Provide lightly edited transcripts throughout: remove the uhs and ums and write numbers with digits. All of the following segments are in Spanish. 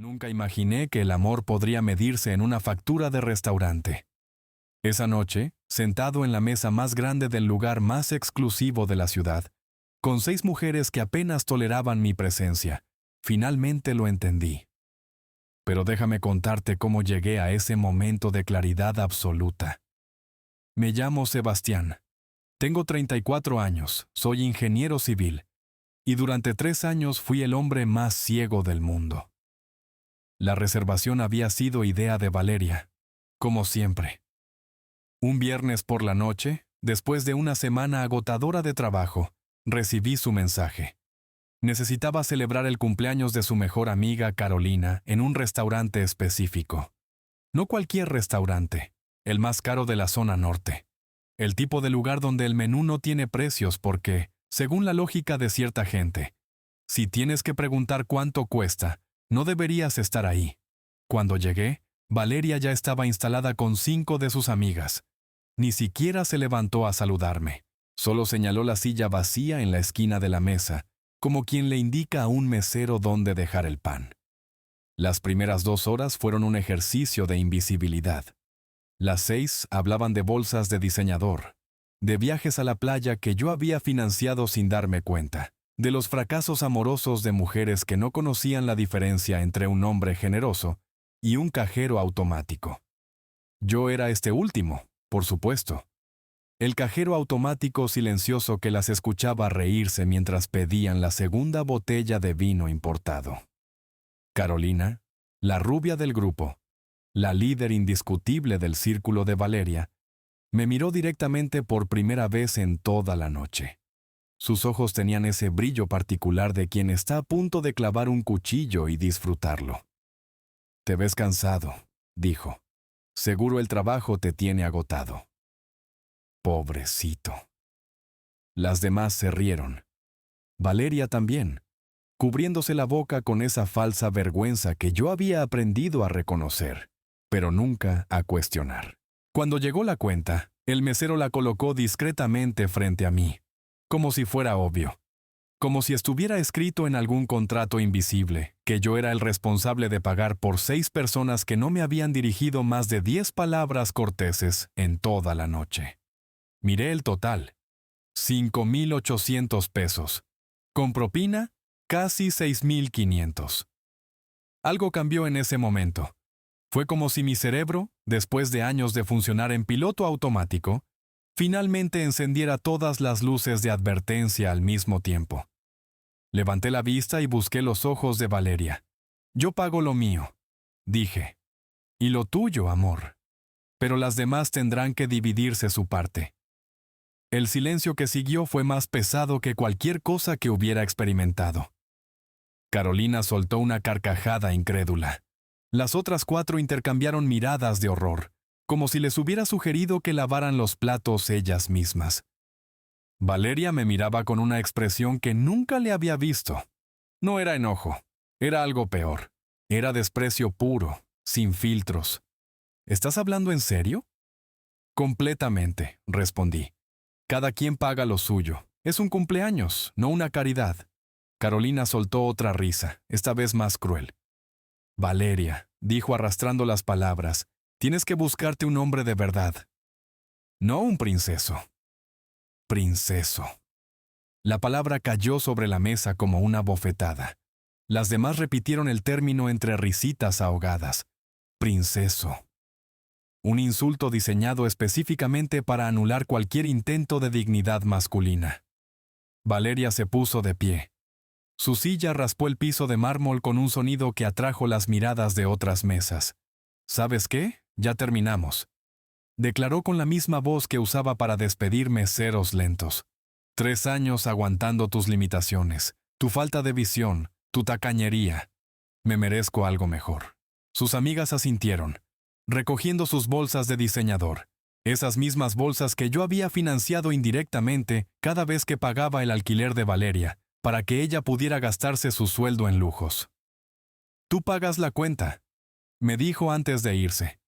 Nunca imaginé que el amor podría medirse en una factura de restaurante. Esa noche, sentado en la mesa más grande del lugar más exclusivo de la ciudad, con 6 mujeres que apenas toleraban mi presencia, finalmente lo entendí. Pero déjame contarte cómo llegué a ese momento de claridad absoluta. Me llamo Sebastián. Tengo 34 años, soy ingeniero civil, y durante 3 años fui el hombre más ciego del mundo. La reservación había sido idea de Valeria, como siempre. Un viernes por la noche, después de una semana agotadora de trabajo, recibí su mensaje. Necesitaba celebrar el cumpleaños de su mejor amiga Carolina en un restaurante específico. No cualquier restaurante, el más caro de la zona norte. El tipo de lugar donde el menú no tiene precios porque, según la lógica de cierta gente, si tienes que preguntar cuánto cuesta, no deberías estar ahí. Cuando llegué, Valeria ya estaba instalada con 5 de sus amigas. Ni siquiera se levantó a saludarme. Solo señaló la silla vacía en la esquina de la mesa, como quien le indica a un mesero dónde dejar el pan. Las primeras 2 horas fueron un ejercicio de invisibilidad. Las 6 hablaban de bolsas de diseñador, de viajes a la playa que yo había financiado sin darme cuenta, de los fracasos amorosos de mujeres que no conocían la diferencia entre un hombre generoso y un cajero automático. Yo era este último, por supuesto. El cajero automático silencioso que las escuchaba reírse mientras pedían la segunda botella de vino importado. Carolina, la rubia del grupo, la líder indiscutible del círculo de Valeria, me miró directamente por primera vez en toda la noche. Sus ojos tenían ese brillo particular de quien está a punto de clavar un cuchillo y disfrutarlo. «Te ves cansado», dijo. «Seguro el trabajo te tiene agotado». Pobrecito. Las demás se rieron. Valeria también, cubriéndose la boca con esa falsa vergüenza que yo había aprendido a reconocer, pero nunca a cuestionar. Cuando llegó la cuenta, el mesero la colocó discretamente frente a mí, como si fuera obvio, como si estuviera escrito en algún contrato invisible, que yo era el responsable de pagar por 6 personas que no me habían dirigido más de 10 palabras corteses en toda la noche. Miré el total. 5,800 pesos. Con propina, casi 6,500. Algo cambió en ese momento. Fue como si mi cerebro, después de años de funcionar en piloto automático, finalmente encendiera todas las luces de advertencia al mismo tiempo. Levanté la vista y busqué los ojos de Valeria. «Yo pago lo mío», dije. «Y lo tuyo, amor. Pero las demás tendrán que dividirse su parte». El silencio que siguió fue más pesado que cualquier cosa que hubiera experimentado. Carolina soltó una carcajada incrédula. Las otras 4 intercambiaron miradas de horror, como si les hubiera sugerido que lavaran los platos ellas mismas. Valeria me miraba con una expresión que nunca le había visto. No era enojo, era algo peor. Era desprecio puro, sin filtros. ¿Estás hablando en serio? Completamente, respondí. Cada quien paga lo suyo. Es un cumpleaños, no una caridad. Carolina soltó otra risa, esta vez más cruel. Valeria, dijo arrastrando las palabras, tienes que buscarte un hombre de verdad. No un princeso. Princeso. La palabra cayó sobre la mesa como una bofetada. Las demás repitieron el término entre risitas ahogadas. Princeso. Un insulto diseñado específicamente para anular cualquier intento de dignidad masculina. Valeria se puso de pie. Su silla raspó el piso de mármol con un sonido que atrajo las miradas de otras mesas. «¿Sabes qué? Ya terminamos», declaró con la misma voz que usaba para despedir meseros lentos. 3 años aguantando tus limitaciones, tu falta de visión, tu tacañería. Me merezco algo mejor. Sus amigas asintieron, recogiendo sus bolsas de diseñador, esas mismas bolsas que yo había financiado indirectamente cada vez que pagaba el alquiler de Valeria, para que ella pudiera gastarse su sueldo en lujos. «Tú pagas la cuenta», me dijo antes de irse.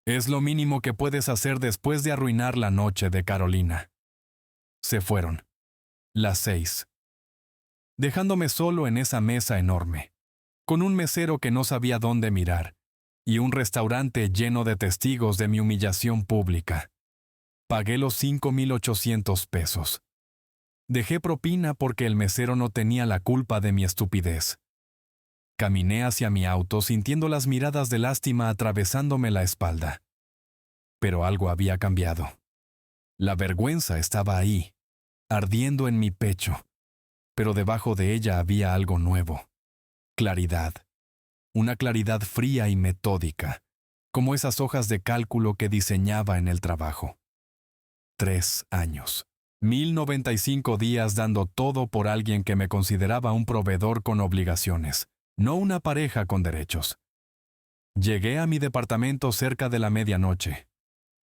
«Es lo mínimo que puedes hacer después de arruinar la noche de Carolina». Se fueron. Las 6. Dejándome solo en esa mesa enorme, con un mesero que no sabía dónde mirar, y un restaurante lleno de testigos de mi humillación pública. Pagué los 5,800 pesos. Dejé propina porque el mesero no tenía la culpa de mi estupidez. Caminé hacia mi auto sintiendo las miradas de lástima atravesándome la espalda. Pero algo había cambiado. La vergüenza estaba ahí, ardiendo en mi pecho, pero debajo de ella había algo nuevo. Claridad. Una claridad fría y metódica, como esas hojas de cálculo que diseñaba en el trabajo. 3 años. 1,095 días dando todo por alguien que me consideraba un proveedor con obligaciones, no una pareja con derechos. Llegué a mi departamento cerca de la medianoche.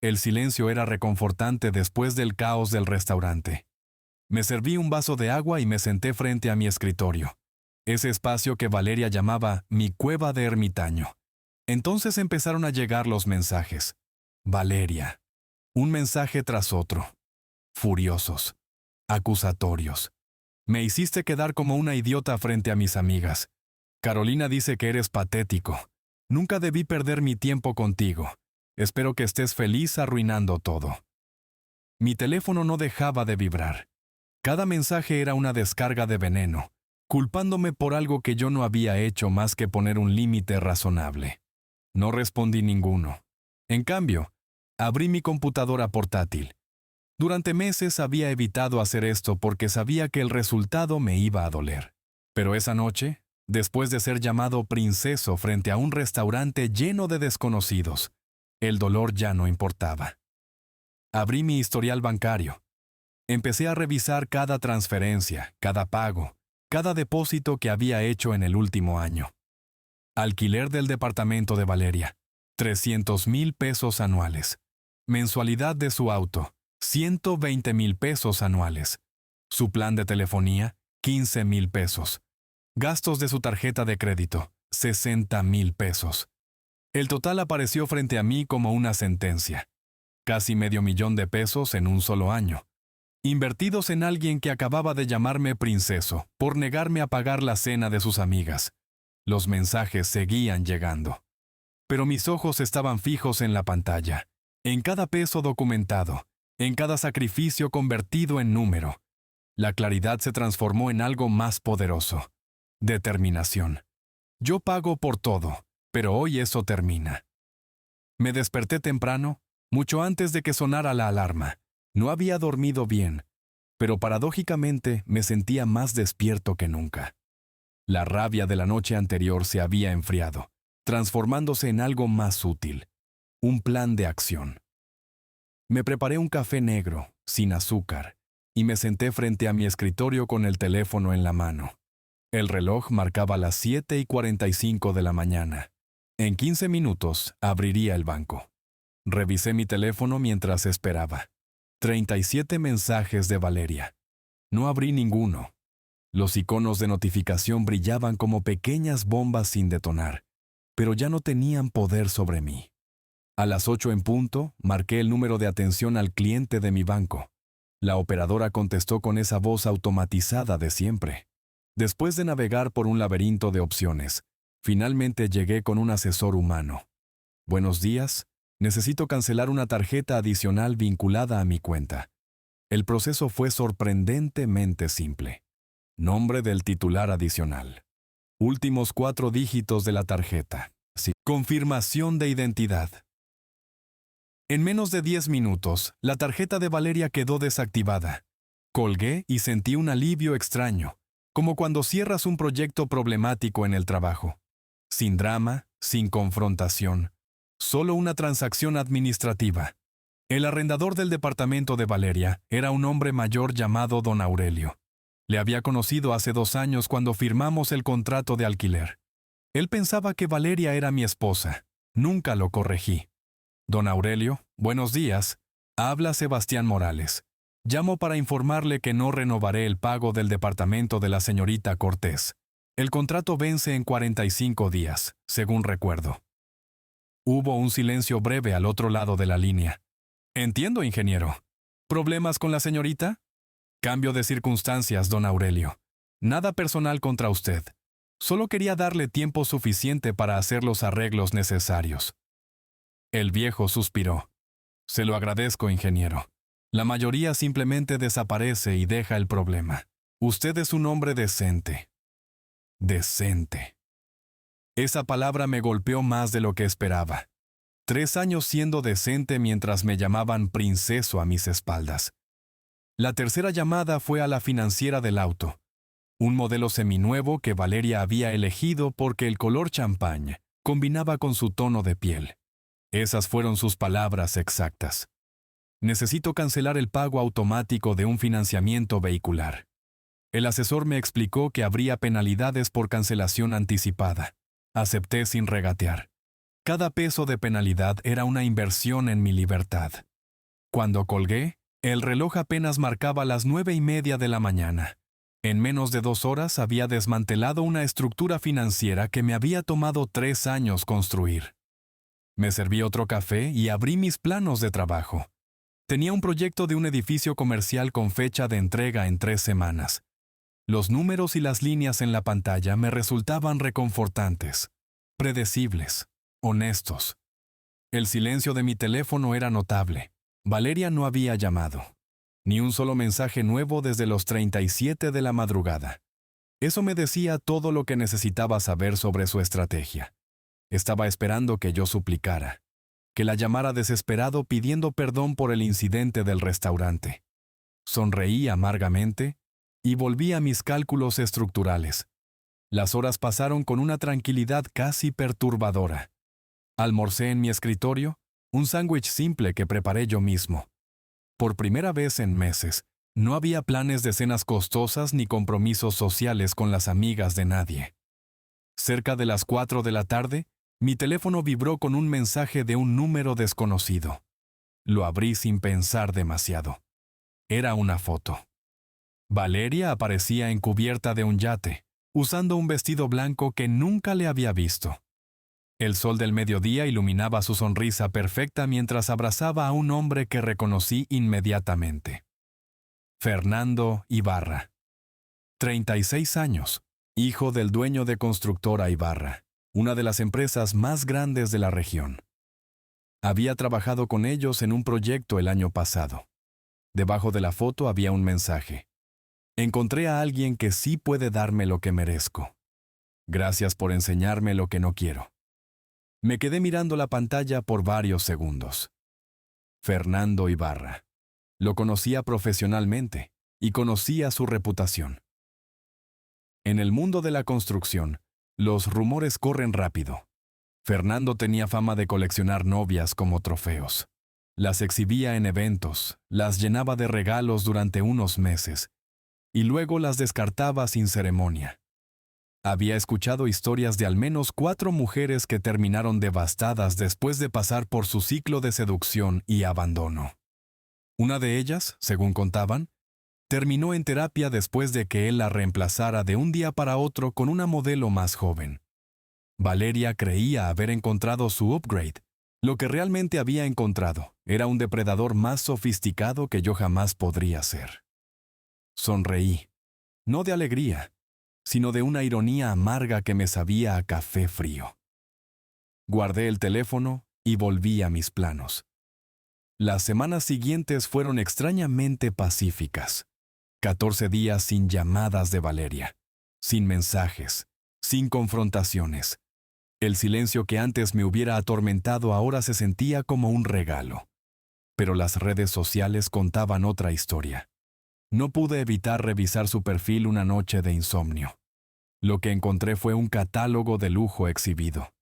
El silencio era reconfortante después del caos del restaurante. Me serví un vaso de agua y me senté frente a mi escritorio, ese espacio que Valeria llamaba mi cueva de ermitaño. Entonces empezaron a llegar los mensajes. Valeria. Un mensaje tras otro. Furiosos. Acusatorios. Me hiciste quedar como una idiota frente a mis amigas. Carolina dice que eres patético. Nunca debí perder mi tiempo contigo. Espero que estés feliz arruinando todo. Mi teléfono no dejaba de vibrar. Cada mensaje era una descarga de veneno, culpándome por algo que yo no había hecho más que poner un límite razonable. No respondí ninguno. En cambio, abrí mi computadora portátil. Durante meses había evitado hacer esto porque sabía que el resultado me iba a doler. Pero esa noche, después de ser llamado princeso frente a un restaurante lleno de desconocidos, el dolor ya no importaba. Abrí mi historial bancario. Empecé a revisar cada transferencia, cada pago, cada depósito que había hecho en el último año. Alquiler del departamento de Valeria, 300,000 pesos anuales. Mensualidad de su auto, 120,000 pesos anuales. Su plan de telefonía, 15,000 pesos. Gastos de su tarjeta de crédito, 60,000 pesos. El total apareció frente a mí como una sentencia. Casi $500,000 de pesos en un solo año. Invertidos en alguien que acababa de llamarme princeso por negarme a pagar la cena de sus amigas. Los mensajes seguían llegando. Pero mis ojos estaban fijos en la pantalla, en cada peso documentado, en cada sacrificio convertido en número. La claridad se transformó en algo más poderoso. Determinación. Yo pago por todo, pero hoy eso termina. Me desperté temprano, mucho antes de que sonara la alarma. No había dormido bien, pero paradójicamente me sentía más despierto que nunca. La rabia de la noche anterior se había enfriado, transformándose en algo más útil. Un plan de acción. Me preparé un café negro, sin azúcar, y me senté frente a mi escritorio con el teléfono en la mano. El reloj marcaba las 7:45 de la mañana. En 15 minutos abriría el banco. Revisé mi teléfono mientras esperaba. 37 mensajes de Valeria. No abrí ninguno. Los iconos de notificación brillaban como pequeñas bombas sin detonar, pero ya no tenían poder sobre mí. A las 8 en punto, marqué el número de atención al cliente de mi banco. La operadora contestó con esa voz automatizada de siempre. Después de navegar por un laberinto de opciones, finalmente llegué con un asesor humano. Buenos días. Necesito cancelar una tarjeta adicional vinculada a mi cuenta. El proceso fue sorprendentemente simple. Nombre del titular adicional. Últimos 4 dígitos de la tarjeta. Sí. Confirmación de identidad. En menos de 10 minutos, la tarjeta de Valeria quedó desactivada. Colgué y sentí un alivio extraño, como cuando cierras un proyecto problemático en el trabajo. Sin drama, sin confrontación. Solo una transacción administrativa. El arrendador del departamento de Valeria era un hombre mayor llamado Don Aurelio. Le había conocido hace 2 años cuando firmamos el contrato de alquiler. Él pensaba que Valeria era mi esposa. Nunca lo corregí. Don Aurelio, buenos días. Habla Sebastián Morales. Llamo para informarle que no renovaré el pago del departamento de la señorita Cortés. El contrato vence en 45 días, según recuerdo. Hubo un silencio breve al otro lado de la línea. Entiendo, ingeniero. ¿Problemas con la señorita? Cambio de circunstancias, don Aurelio. Nada personal contra usted. Solo quería darle tiempo suficiente para hacer los arreglos necesarios. El viejo suspiró. Se lo agradezco, ingeniero. La mayoría simplemente desaparece y deja el problema. Usted es un hombre decente. Decente. Esa palabra me golpeó más de lo que esperaba. 3 años siendo decente mientras me llamaban princeso a mis espaldas. La tercera llamada fue a la financiera del auto. Un modelo seminuevo que Valeria había elegido porque el color champán combinaba con su tono de piel. Esas fueron sus palabras exactas. Necesito cancelar el pago automático de un financiamiento vehicular. El asesor me explicó que habría penalidades por cancelación anticipada. Acepté sin regatear. Cada peso de penalidad era una inversión en mi libertad. Cuando colgué, el reloj apenas marcaba las 9:30 de la mañana. En menos de 2 horas había desmantelado una estructura financiera que me había tomado 3 años construir. Me serví otro café y abrí mis planos de trabajo. Tenía un proyecto de un edificio comercial con fecha de entrega en 3 semanas. Los números y las líneas en la pantalla me resultaban reconfortantes, predecibles, honestos. El silencio de mi teléfono era notable. Valeria no había llamado. Ni un solo mensaje nuevo desde los 37 de la madrugada. Eso me decía todo lo que necesitaba saber sobre su estrategia. Estaba esperando que yo suplicara, que la llamara desesperado pidiendo perdón por el incidente del restaurante. Sonreí amargamente y volví a mis cálculos estructurales. Las horas pasaron con una tranquilidad casi perturbadora. Almorcé en mi escritorio, un sándwich simple que preparé yo mismo. Por primera vez en meses, no había planes de cenas costosas ni compromisos sociales con las amigas de nadie. Cerca de las 4 de la tarde, mi teléfono vibró con un mensaje de un número desconocido. Lo abrí sin pensar demasiado. Era una foto. Valeria aparecía encubierta de un yate, usando un vestido blanco que nunca le había visto. El sol del mediodía iluminaba su sonrisa perfecta mientras abrazaba a un hombre que reconocí inmediatamente. Fernando Ibarra. 36 años, hijo del dueño de Constructora Ibarra, una de las empresas más grandes de la región. Había trabajado con ellos en un proyecto el año pasado. Debajo de la foto había un mensaje. Encontré a alguien que sí puede darme lo que merezco. Gracias por enseñarme lo que no quiero. Me quedé mirando la pantalla por varios segundos. Fernando Ibarra. Lo conocía profesionalmente y conocía su reputación. En el mundo de la construcción, los rumores corren rápido. Fernando tenía fama de coleccionar novias como trofeos. Las exhibía en eventos, las llenaba de regalos durante unos meses, y luego las descartaba sin ceremonia. Había escuchado historias de al menos 4 mujeres que terminaron devastadas después de pasar por su ciclo de seducción y abandono. Una de ellas, según contaban, terminó en terapia después de que él la reemplazara de un día para otro con una modelo más joven. Valeria creía haber encontrado su upgrade. Lo que realmente había encontrado era un depredador más sofisticado que yo jamás podría ser. Sonreí, no de alegría, sino de una ironía amarga que me sabía a café frío. Guardé el teléfono y volví a mis planos. Las semanas siguientes fueron extrañamente pacíficas. 14 días sin llamadas de Valeria, sin mensajes, sin confrontaciones. El silencio que antes me hubiera atormentado ahora se sentía como un regalo. Pero las redes sociales contaban otra historia. No pude evitar revisar su perfil una noche de insomnio. Lo que encontré fue un catálogo de lujo exhibido.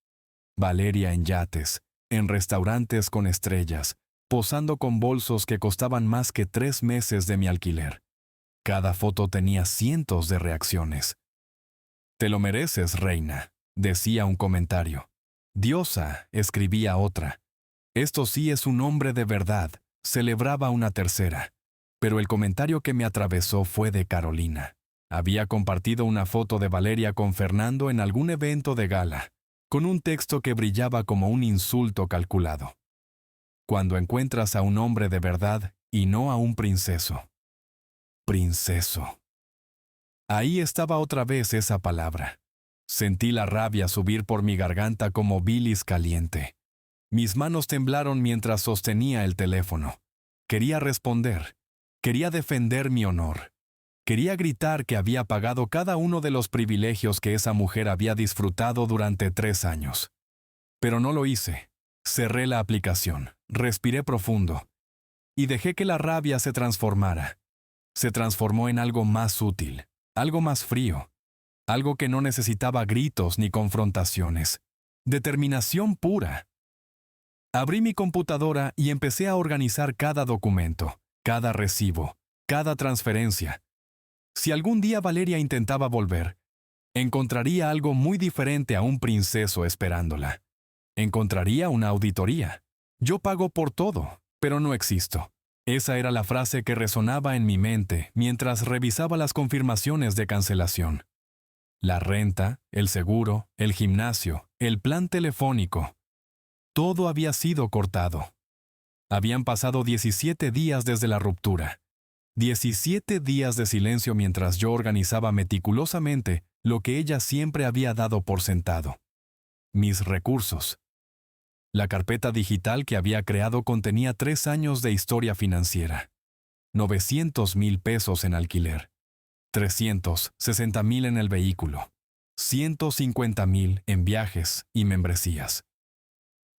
Valeria en yates, en restaurantes con estrellas, posando con bolsos que costaban más que 3 meses de mi alquiler. Cada foto tenía cientos de reacciones. «Te lo mereces, reina», decía un comentario. «Diosa», escribía otra. «Esto sí es un hombre de verdad», celebraba una tercera. Pero el comentario que me atravesó fue de Carolina. Había compartido una foto de Valeria con Fernando en algún evento de gala, con un texto que brillaba como un insulto calculado. Cuando encuentras a un hombre de verdad y no a un princeso. Princeso. Ahí estaba otra vez esa palabra. Sentí la rabia subir por mi garganta como bilis caliente. Mis manos temblaron mientras sostenía el teléfono. Quería responder. Quería defender mi honor. Quería gritar que había pagado cada uno de los privilegios que esa mujer había disfrutado durante 3 años. Pero no lo hice. Cerré la aplicación, respiré profundo y dejé que la rabia se transformara. Se transformó en algo más útil, algo más frío, algo que no necesitaba gritos ni confrontaciones. Determinación pura. Abrí mi computadora y empecé a organizar cada documento, cada recibo, cada transferencia. Si algún día Valeria intentaba volver, encontraría algo muy diferente a un princeso esperándola. Encontraría una auditoría. Yo pago por todo, pero no existo. Esa era la frase que resonaba en mi mente mientras revisaba las confirmaciones de cancelación. La renta, el seguro, el gimnasio, el plan telefónico. Todo había sido cortado. Habían pasado 17 días desde la ruptura. 17 días de silencio mientras yo organizaba meticulosamente lo que ella siempre había dado por sentado. Mis recursos. La carpeta digital que había creado contenía 3 años de historia financiera. 900,000 pesos en alquiler. 360,000 en el vehículo. 150,000 en viajes y membresías.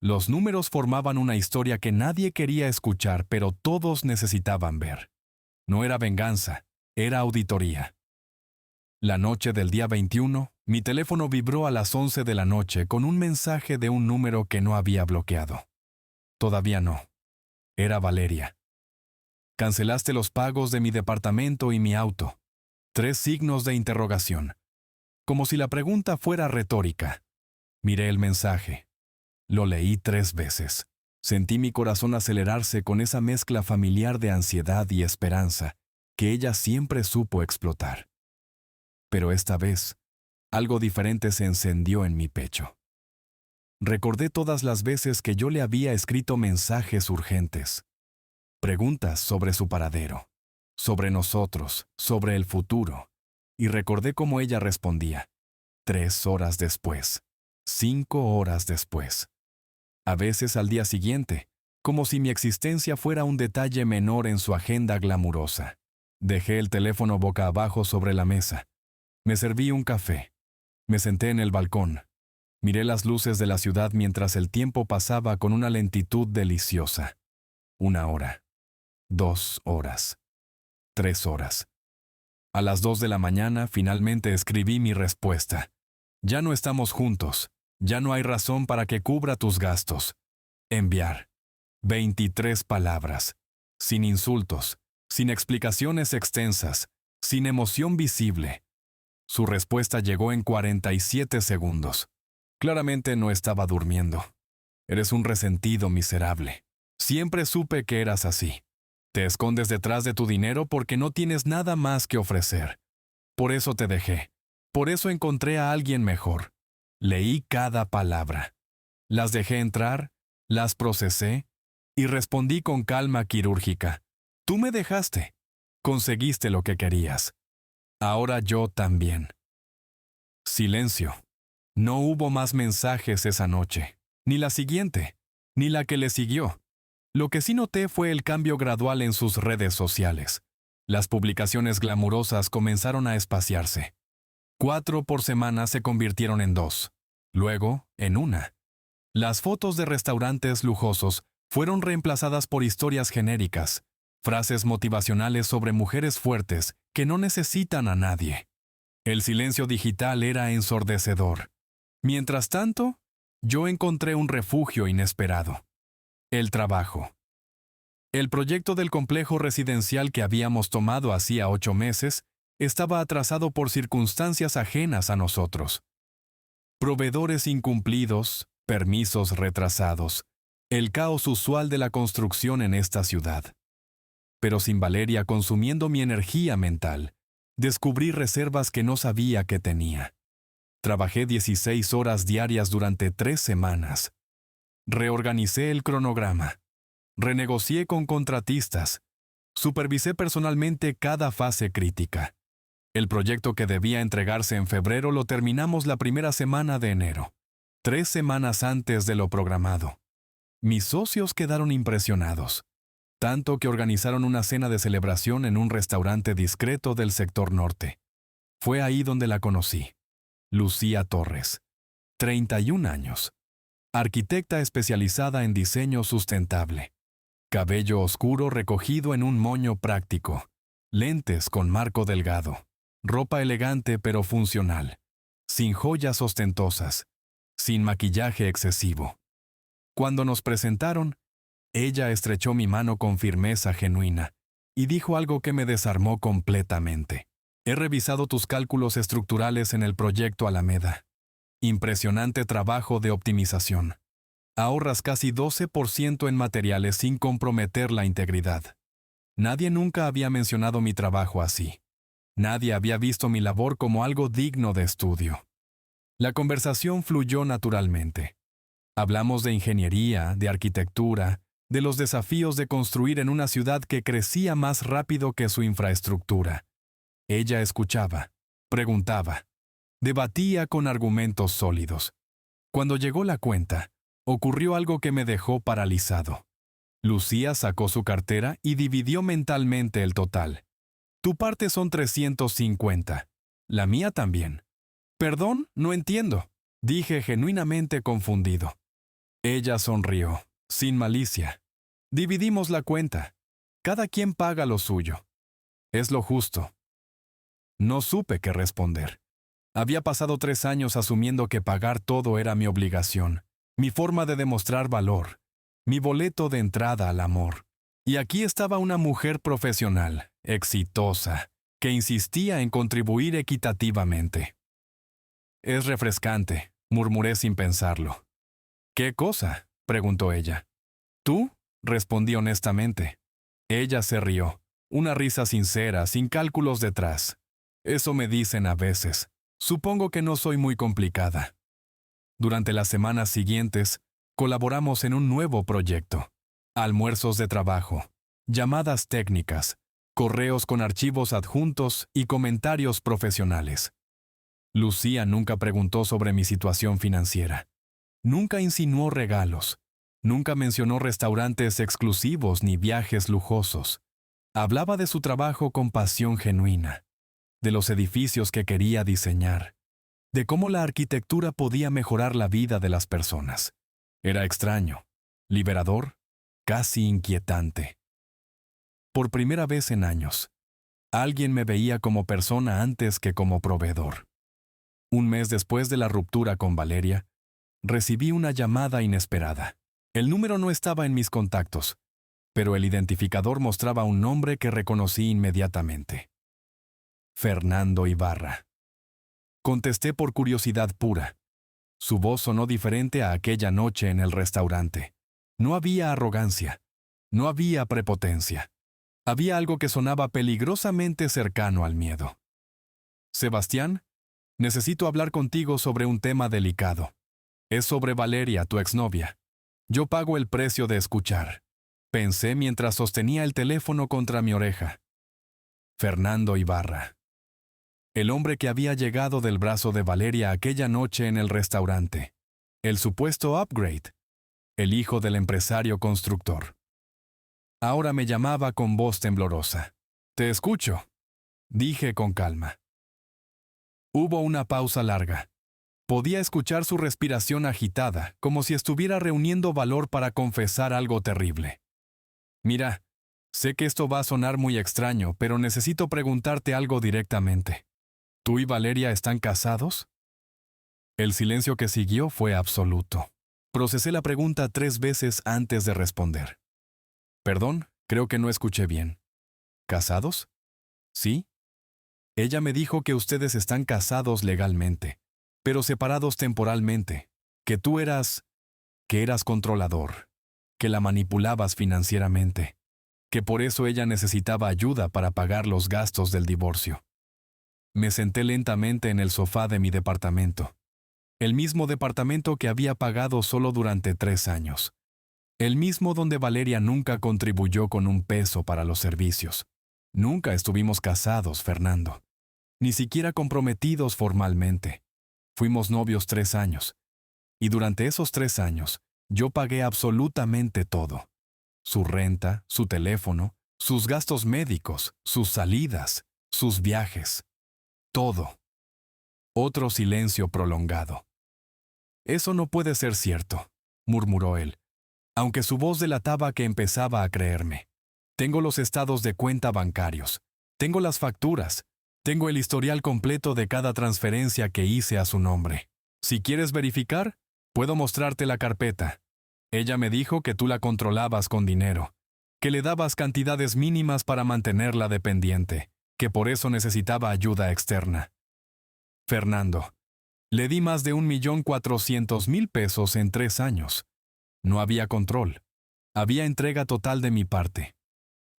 Los números formaban una historia que nadie quería escuchar, pero todos necesitaban ver. No era venganza, era auditoría. La noche del día 21, mi teléfono vibró a las 11 de la noche con un mensaje de un número que no había bloqueado. Todavía no. Era Valeria. Cancelaste los pagos de mi departamento y mi auto. 3 signos de interrogación. Como si la pregunta fuera retórica. Miré el mensaje. Lo leí 3 veces. Sentí mi corazón acelerarse con esa mezcla familiar de ansiedad y esperanza que ella siempre supo explotar. Pero esta vez, algo diferente se encendió en mi pecho. Recordé todas las veces que yo le había escrito mensajes urgentes. Preguntas sobre su paradero, sobre nosotros, sobre el futuro. Y recordé cómo ella respondía. 3 horas después. 5 horas después. A veces al día siguiente, como si mi existencia fuera un detalle menor en su agenda glamurosa. Dejé el teléfono boca abajo sobre la mesa. Me serví un café. Me senté en el balcón. Miré las luces de la ciudad mientras el tiempo pasaba con una lentitud deliciosa. 1 hora. 2 horas. 3 horas. A las 2 de la mañana finalmente escribí mi respuesta. Ya no estamos juntos. Ya no hay razón para que cubra tus gastos. Enviar. 23 palabras. Sin insultos. Sin explicaciones extensas. Sin emoción visible. Su respuesta llegó en 47 segundos. Claramente no estaba durmiendo. Eres un resentido miserable. Siempre supe que eras así. Te escondes detrás de tu dinero porque no tienes nada más que ofrecer. Por eso te dejé. Por eso encontré a alguien mejor. Leí cada palabra. Las dejé entrar, las procesé y respondí con calma quirúrgica. Tú me dejaste. Conseguiste lo que querías. Ahora yo también. Silencio. No hubo más mensajes esa noche, ni la siguiente, ni la que le siguió. Lo que sí noté fue el cambio gradual en sus redes sociales. Las publicaciones glamurosas comenzaron a espaciarse. 4 por semana se convirtieron en 2, luego en 1. Las fotos de restaurantes lujosos fueron reemplazadas por historias genéricas, frases motivacionales sobre mujeres fuertes que no necesitan a nadie. El silencio digital era ensordecedor. Mientras tanto, yo encontré un refugio inesperado. El trabajo. El proyecto del complejo residencial que habíamos tomado hacía 8 meses estaba atrasado por circunstancias ajenas a nosotros. Proveedores incumplidos, permisos retrasados, el caos usual de la construcción en esta ciudad. Pero sin Valeria consumiendo mi energía mental, descubrí reservas que no sabía que tenía. Trabajé 16 horas diarias durante 3 semanas. Reorganicé el cronograma. Renegocié con contratistas. Supervisé personalmente cada fase crítica. El proyecto que debía entregarse en febrero lo terminamos la primera semana de enero, 3 semanas antes de lo programado. Mis socios quedaron impresionados, tanto que organizaron una cena de celebración en un restaurante discreto del sector norte. Fue ahí donde la conocí. Lucía Torres, 31 años. Arquitecta especializada en diseño sustentable. Cabello oscuro recogido en un moño práctico. Lentes con marco delgado. Ropa elegante pero funcional. Sin joyas ostentosas. Sin maquillaje excesivo. Cuando nos presentaron, ella estrechó mi mano con firmeza genuina y dijo algo que me desarmó completamente. He revisado tus cálculos estructurales en el proyecto Alameda. Impresionante trabajo de optimización. Ahorras casi 12% en materiales sin comprometer la integridad. Nadie nunca había mencionado mi trabajo así. Nadie había visto mi labor como algo digno de estudio. La conversación fluyó naturalmente. Hablamos de ingeniería, de arquitectura, de los desafíos de construir en una ciudad que crecía más rápido que su infraestructura. Ella escuchaba, preguntaba, debatía con argumentos sólidos. Cuando llegó la cuenta, ocurrió algo que me dejó paralizado. Lucía sacó su cartera y dividió mentalmente el total. Tu parte son 350. La mía también. Perdón, no entiendo, dije genuinamente confundido. Ella sonrió, sin malicia. Dividimos la cuenta. Cada quien paga lo suyo. Es lo justo. No supe qué responder. Había pasado 3 años asumiendo que pagar todo era mi obligación, mi forma de demostrar valor, mi boleto de entrada al amor. Y aquí estaba una mujer profesional, exitosa, que insistía en contribuir equitativamente. Es refrescante, murmuré sin pensarlo. ¿Qué cosa?, preguntó ella. ¿Tú?, respondí honestamente. Ella se rió, una risa sincera, sin cálculos detrás. Eso me dicen a veces. Supongo que no soy muy complicada. Durante las semanas siguientes, colaboramos en un nuevo proyecto. Almuerzos de trabajo, llamadas técnicas, correos con archivos adjuntos y comentarios profesionales. Lucía nunca preguntó sobre mi situación financiera. Nunca insinuó regalos. Nunca mencionó restaurantes exclusivos ni viajes lujosos. Hablaba de su trabajo con pasión genuina, de los edificios que quería diseñar, de cómo la arquitectura podía mejorar la vida de las personas. Era extraño, liberador, casi inquietante. Por primera vez en años, alguien me veía como persona antes que como proveedor. Un mes después de la ruptura con Valeria, recibí una llamada inesperada. El número no estaba en mis contactos, pero el identificador mostraba un nombre que reconocí inmediatamente. Fernando Ibarra. Contesté por curiosidad pura. Su voz sonó diferente a aquella noche en el restaurante. No había arrogancia. No había prepotencia. Había algo que sonaba peligrosamente cercano al miedo. Sebastián, necesito hablar contigo sobre un tema delicado. Es sobre Valeria, tu exnovia. Yo pago el precio de escuchar. Pensé mientras sostenía el teléfono contra mi oreja. Fernando Ibarra. El hombre que había llegado del brazo de Valeria aquella noche en el restaurante. El supuesto upgrade. El hijo del empresario constructor. Ahora me llamaba con voz temblorosa. Te escucho, dije con calma. Hubo una pausa larga. Podía escuchar su respiración agitada, como si estuviera reuniendo valor para confesar algo terrible. Mira, sé que esto va a sonar muy extraño, pero necesito preguntarte algo directamente. ¿Tú y Valeria están casados? El silencio que siguió fue absoluto. Procesé la pregunta 3 veces antes de responder. Perdón, creo que no escuché bien. ¿Casados? ¿Sí? Ella me dijo que ustedes están casados legalmente, pero separados temporalmente, que tú eras controlador, que la manipulabas financieramente, que por eso ella necesitaba ayuda para pagar los gastos del divorcio. Me senté lentamente en el sofá de mi departamento, el mismo departamento que había pagado solo durante 3 años, el mismo donde Valeria nunca contribuyó con un peso para los servicios. Nunca estuvimos casados, Fernando. ni siquiera comprometidos formalmente. Fuimos novios 3 años. Y durante esos 3 años, yo pagué absolutamente todo. Su renta, su teléfono, sus gastos médicos, sus salidas, sus viajes. Todo. Otro silencio prolongado. «Eso no puede ser cierto», murmuró él, aunque su voz delataba que empezaba a creerme. «Tengo los estados de cuenta bancarios. Tengo las facturas. Tengo el historial completo de cada transferencia que hice a su nombre. Si quieres verificar, puedo mostrarte la carpeta. Ella me dijo que tú la controlabas con dinero, que le dabas cantidades mínimas para mantenerla dependiente, que por eso necesitaba ayuda externa». Fernando. Le di más de 1.400.000 pesos en 3 años. No había control. Había entrega total de mi parte.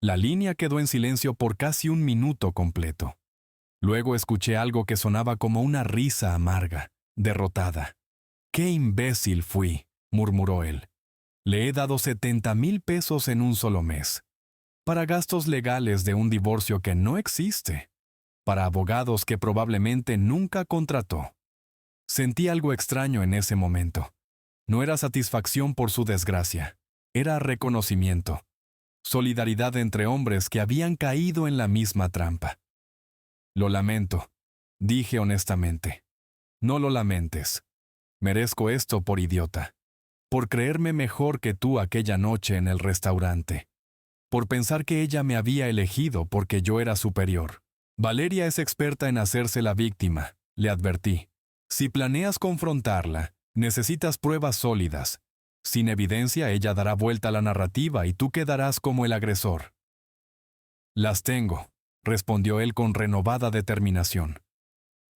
La línea quedó en silencio por casi 1 minuto completo. Luego escuché algo que sonaba como una risa amarga, derrotada. «¡Qué imbécil fui!», murmuró él. «Le he dado 70.000 pesos en un solo mes. Para gastos legales de un divorcio que no existe. Para abogados que probablemente nunca contrató». Sentí algo extraño en ese momento. No era satisfacción por su desgracia. Era reconocimiento. Solidaridad entre hombres que habían caído en la misma trampa. «Lo lamento», dije honestamente. «No lo lamentes. Merezco esto por idiota. Por creerme mejor que tú aquella noche en el restaurante. Por pensar que ella me había elegido porque yo era superior. Valeria es experta en hacerse la víctima», le advertí. «Si planeas confrontarla, necesitas pruebas sólidas. Sin evidencia, ella dará vuelta a la narrativa y tú quedarás como el agresor». «Las tengo», respondió él con renovada determinación.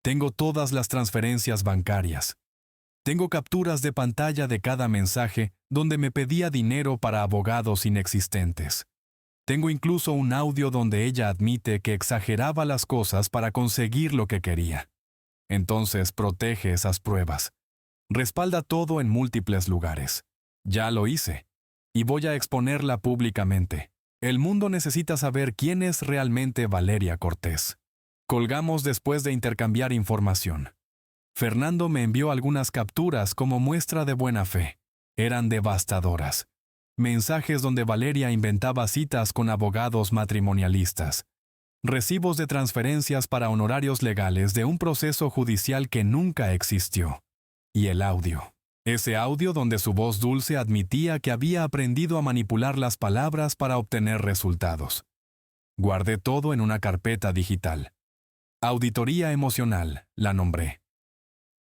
«Tengo todas las transferencias bancarias. Tengo capturas de pantalla de cada mensaje donde me pedía dinero para abogados inexistentes. Tengo incluso un audio donde ella admite que exageraba las cosas para conseguir lo que quería. Entonces protege esas pruebas. Respalda todo en múltiples lugares. Ya lo hice. Y voy a exponerla públicamente. El mundo necesita saber quién es realmente Valeria Cortés». Colgamos después de intercambiar información. Fernando me envió algunas capturas como muestra de buena fe. Eran devastadoras. Mensajes donde Valeria inventaba citas con abogados matrimonialistas. Recibos de transferencias para honorarios legales de un proceso judicial que nunca existió. Y el audio. Ese audio donde su voz dulce admitía que había aprendido a manipular las palabras para obtener resultados. Guardé todo en una carpeta digital. Auditoría emocional, la nombré.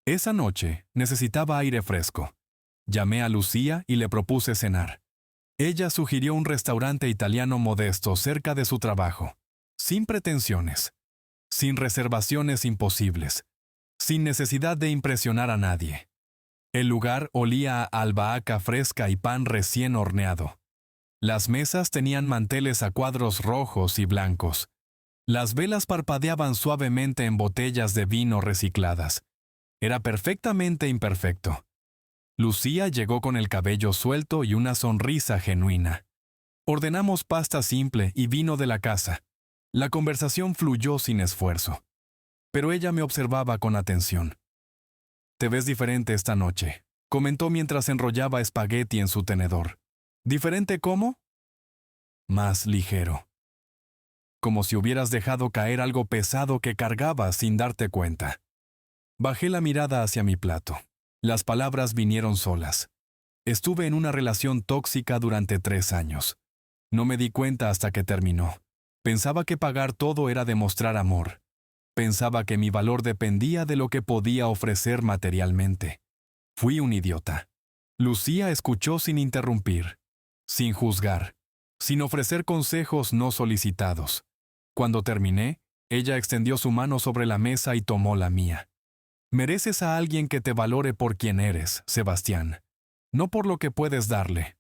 Esa noche necesitaba aire fresco. Llamé a Lucía y le propuse cenar. Ella sugirió un restaurante italiano modesto cerca de su trabajo. Sin pretensiones, sin reservaciones imposibles, sin necesidad de impresionar a nadie. El lugar olía a albahaca fresca y pan recién horneado. Las mesas tenían manteles a cuadros rojos y blancos. Las velas parpadeaban suavemente en botellas de vino recicladas. Era perfectamente imperfecto. Lucía llegó con el cabello suelto y una sonrisa genuina. Ordenamos pasta simple y vino de la casa. La conversación fluyó sin esfuerzo. Pero ella me observaba con atención. «Te ves diferente esta noche», comentó mientras enrollaba espagueti en su tenedor. «¿Diferente cómo?» «Más ligero. Como si hubieras dejado caer algo pesado que cargabas sin darte cuenta». Bajé la mirada hacia mi plato. Las palabras vinieron solas. Estuve en una relación tóxica durante 3 años. No me di cuenta hasta que terminó. Pensaba que pagar todo era demostrar amor. Pensaba que mi valor dependía de lo que podía ofrecer materialmente. Fui un idiota. Lucía escuchó sin interrumpir, sin juzgar, sin ofrecer consejos no solicitados. Cuando terminé, ella extendió su mano sobre la mesa y tomó la mía. «Mereces a alguien que te valore por quien eres, Sebastián, no por lo que puedes darle».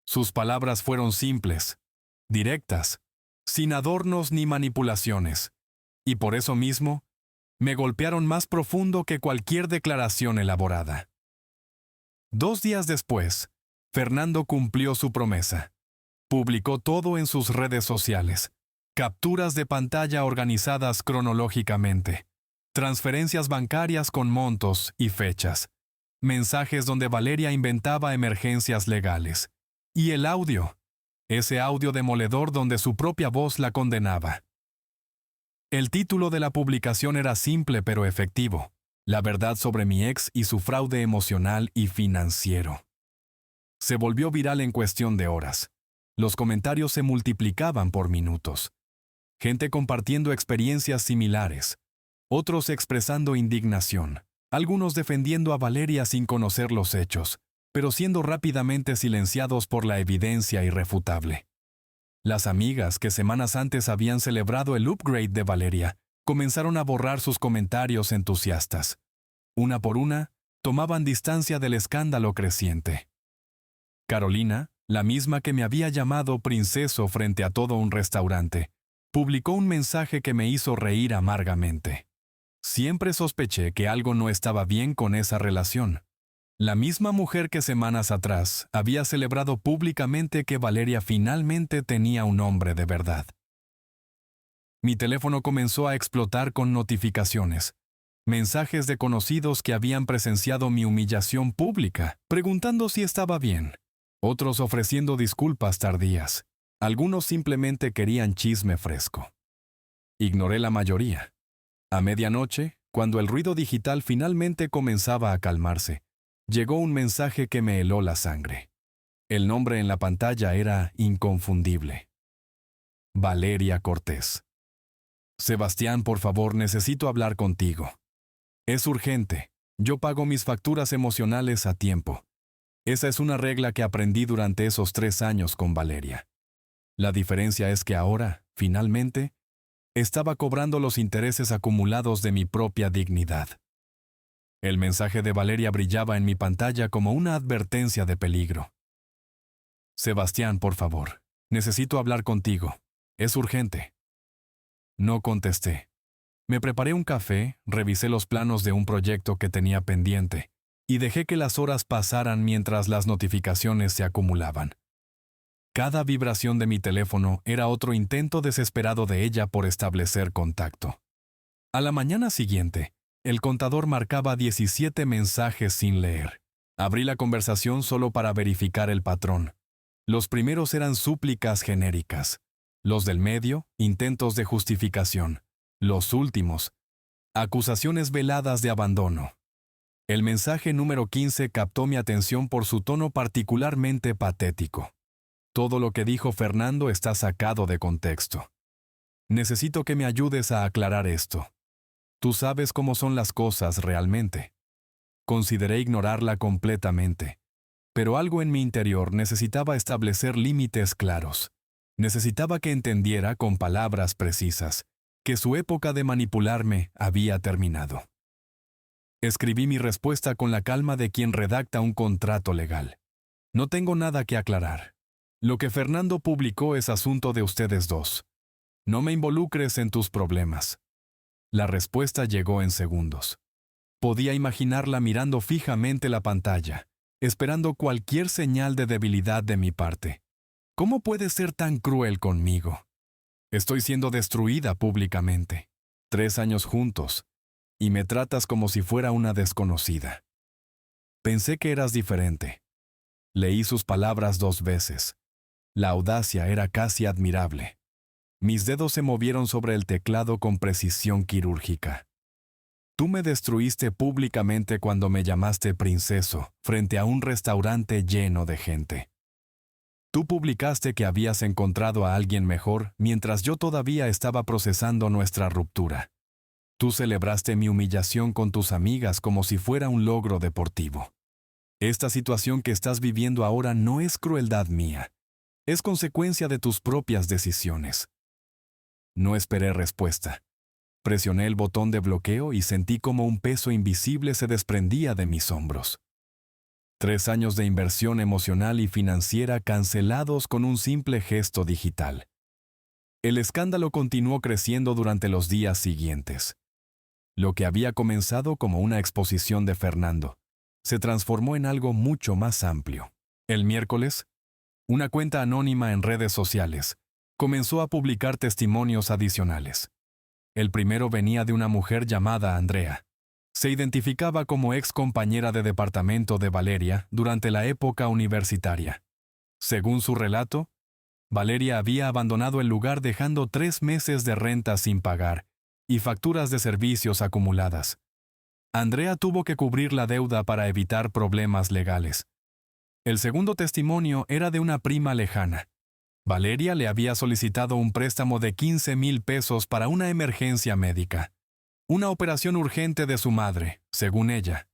Sus palabras fueron simples, directas, sin adornos ni manipulaciones, y por eso mismo, me golpearon más profundo que cualquier declaración elaborada. 2 días después, Fernando cumplió su promesa. Publicó todo en sus redes sociales, capturas de pantalla organizadas cronológicamente, transferencias bancarias con montos y fechas, mensajes donde Valeria inventaba emergencias legales, y el audio, ese audio demoledor donde su propia voz la condenaba. El título de la publicación era simple pero efectivo: La verdad sobre mi ex y su fraude emocional y financiero. Se volvió viral en cuestión de horas. Los comentarios se multiplicaban por minutos. Gente compartiendo experiencias similares, otros expresando indignación, algunos defendiendo a Valeria sin conocer los hechos, pero siendo rápidamente silenciados por la evidencia irrefutable. Las amigas que semanas antes habían celebrado el upgrade de Valeria comenzaron a borrar sus comentarios entusiastas. Una por una, tomaban distancia del escándalo creciente. Carolina, la misma que me había llamado princeso frente a todo un restaurante, publicó un mensaje que me hizo reír amargamente. Siempre sospeché que algo no estaba bien con esa relación. La misma mujer que semanas atrás había celebrado públicamente que Valeria finalmente tenía un hombre de verdad. Mi teléfono comenzó a explotar con notificaciones, mensajes de conocidos que habían presenciado mi humillación pública, preguntando si estaba bien, otros ofreciendo disculpas tardías, algunos simplemente querían chisme fresco. Ignoré la mayoría. A medianoche, cuando el ruido digital finalmente comenzaba a calmarse, llegó un mensaje que me heló la sangre. El nombre en la pantalla era inconfundible: Valeria Cortés. Sebastián, por favor, necesito hablar contigo. Es urgente. Yo pago mis facturas emocionales a tiempo. Esa es una regla que aprendí durante esos 3 años con Valeria. La diferencia es que ahora, finalmente, estaba cobrando los intereses acumulados de mi propia dignidad. El mensaje de Valeria brillaba en mi pantalla como una advertencia de peligro. Sebastián, por favor, necesito hablar contigo. Es urgente. No contesté. Me preparé un café, revisé los planos de un proyecto que tenía pendiente, y dejé que las horas pasaran mientras las notificaciones se acumulaban. Cada vibración de mi teléfono era otro intento desesperado de ella por establecer contacto. A la mañana siguiente, el contador marcaba 17 mensajes sin leer. Abrí la conversación solo para verificar el patrón. Los primeros eran súplicas genéricas. Los del medio, intentos de justificación. Los últimos, acusaciones veladas de abandono. El mensaje número 15 captó mi atención por su tono particularmente patético. Todo lo que dijo Fernando está sacado de contexto. Necesito que me ayudes a aclarar esto. Tú sabes cómo son las cosas realmente. Consideré ignorarla completamente, pero algo en mi interior necesitaba establecer límites claros. Necesitaba que entendiera con palabras precisas que su época de manipularme había terminado. Escribí mi respuesta con la calma de quien redacta un contrato legal. No tengo nada que aclarar. Lo que Fernando publicó es asunto de ustedes dos. No me involucres en tus problemas. La respuesta llegó en segundos. Podía imaginarla mirando fijamente la pantalla, esperando cualquier señal de debilidad de mi parte. ¿Cómo puedes ser tan cruel conmigo? Estoy siendo destruida públicamente. 3 años juntos, y me tratas como si fuera una desconocida. Pensé que eras diferente. Leí sus palabras 2 veces. La audacia era casi admirable. Mis dedos se movieron sobre el teclado con precisión quirúrgica. Tú me destruiste públicamente cuando me llamaste princeso frente a un restaurante lleno de gente. Tú publicaste que habías encontrado a alguien mejor mientras yo todavía estaba procesando nuestra ruptura. Tú celebraste mi humillación con tus amigas como si fuera un logro deportivo. Esta situación que estás viviendo ahora no es crueldad mía. Es consecuencia de tus propias decisiones. No esperé respuesta. Presioné el botón de bloqueo y sentí como un peso invisible se desprendía de mis hombros. 3 años de inversión emocional y financiera cancelados con un simple gesto digital. El escándalo continuó creciendo durante los días siguientes. Lo que había comenzado como una exposición de Fernando se transformó en algo mucho más amplio. El miércoles, una cuenta anónima en redes sociales comenzó a publicar testimonios adicionales. El primero venía de una mujer llamada Andrea. Se identificaba como ex compañera de departamento de Valeria durante la época universitaria. Según su relato, Valeria había abandonado el lugar dejando 3 meses de renta sin pagar y facturas de servicios acumuladas. Andrea tuvo que cubrir la deuda para evitar problemas legales. El segundo testimonio era de una prima lejana. Valeria le había solicitado un préstamo de 15,000 pesos para una emergencia médica. Una operación urgente de su madre, según ella.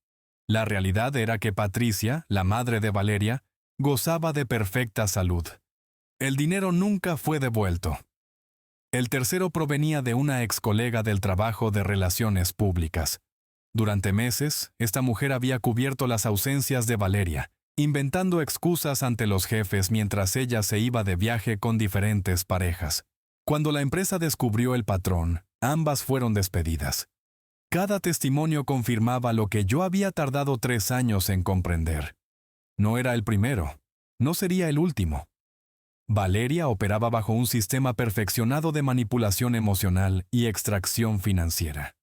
La realidad era que Patricia, la madre de Valeria, gozaba de perfecta salud. El dinero nunca fue devuelto. El tercero provenía de una ex colega del trabajo de relaciones públicas. Durante meses, esta mujer había cubierto las ausencias de Valeria, inventando excusas ante los jefes mientras ella se iba de viaje con diferentes parejas. Cuando la empresa descubrió el patrón, ambas fueron despedidas. Cada testimonio confirmaba lo que yo había tardado 3 años en comprender. No era el primero, no sería el último. Valeria operaba bajo un sistema perfeccionado de manipulación emocional y extracción financiera.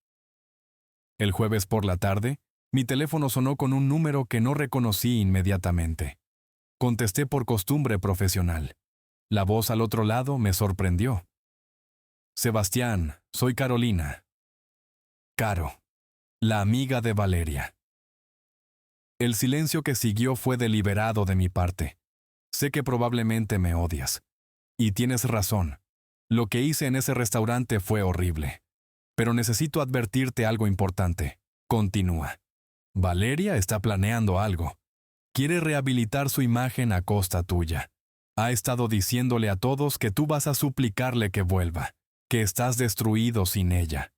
El jueves por la tarde, mi teléfono sonó con un número que no reconocí inmediatamente. Contesté por costumbre profesional. La voz al otro lado me sorprendió. Sebastián, soy Carolina. Caro, la amiga de Valeria. El silencio que siguió fue deliberado de mi parte. Sé que probablemente me odias. Y tienes razón. Lo que hice en ese restaurante fue horrible. Pero necesito advertirte algo importante. Continúa. Valeria está planeando algo. Quiere rehabilitar su imagen a costa tuya. Ha estado diciéndole a todos que tú vas a suplicarle que vuelva, que estás destruido sin ella.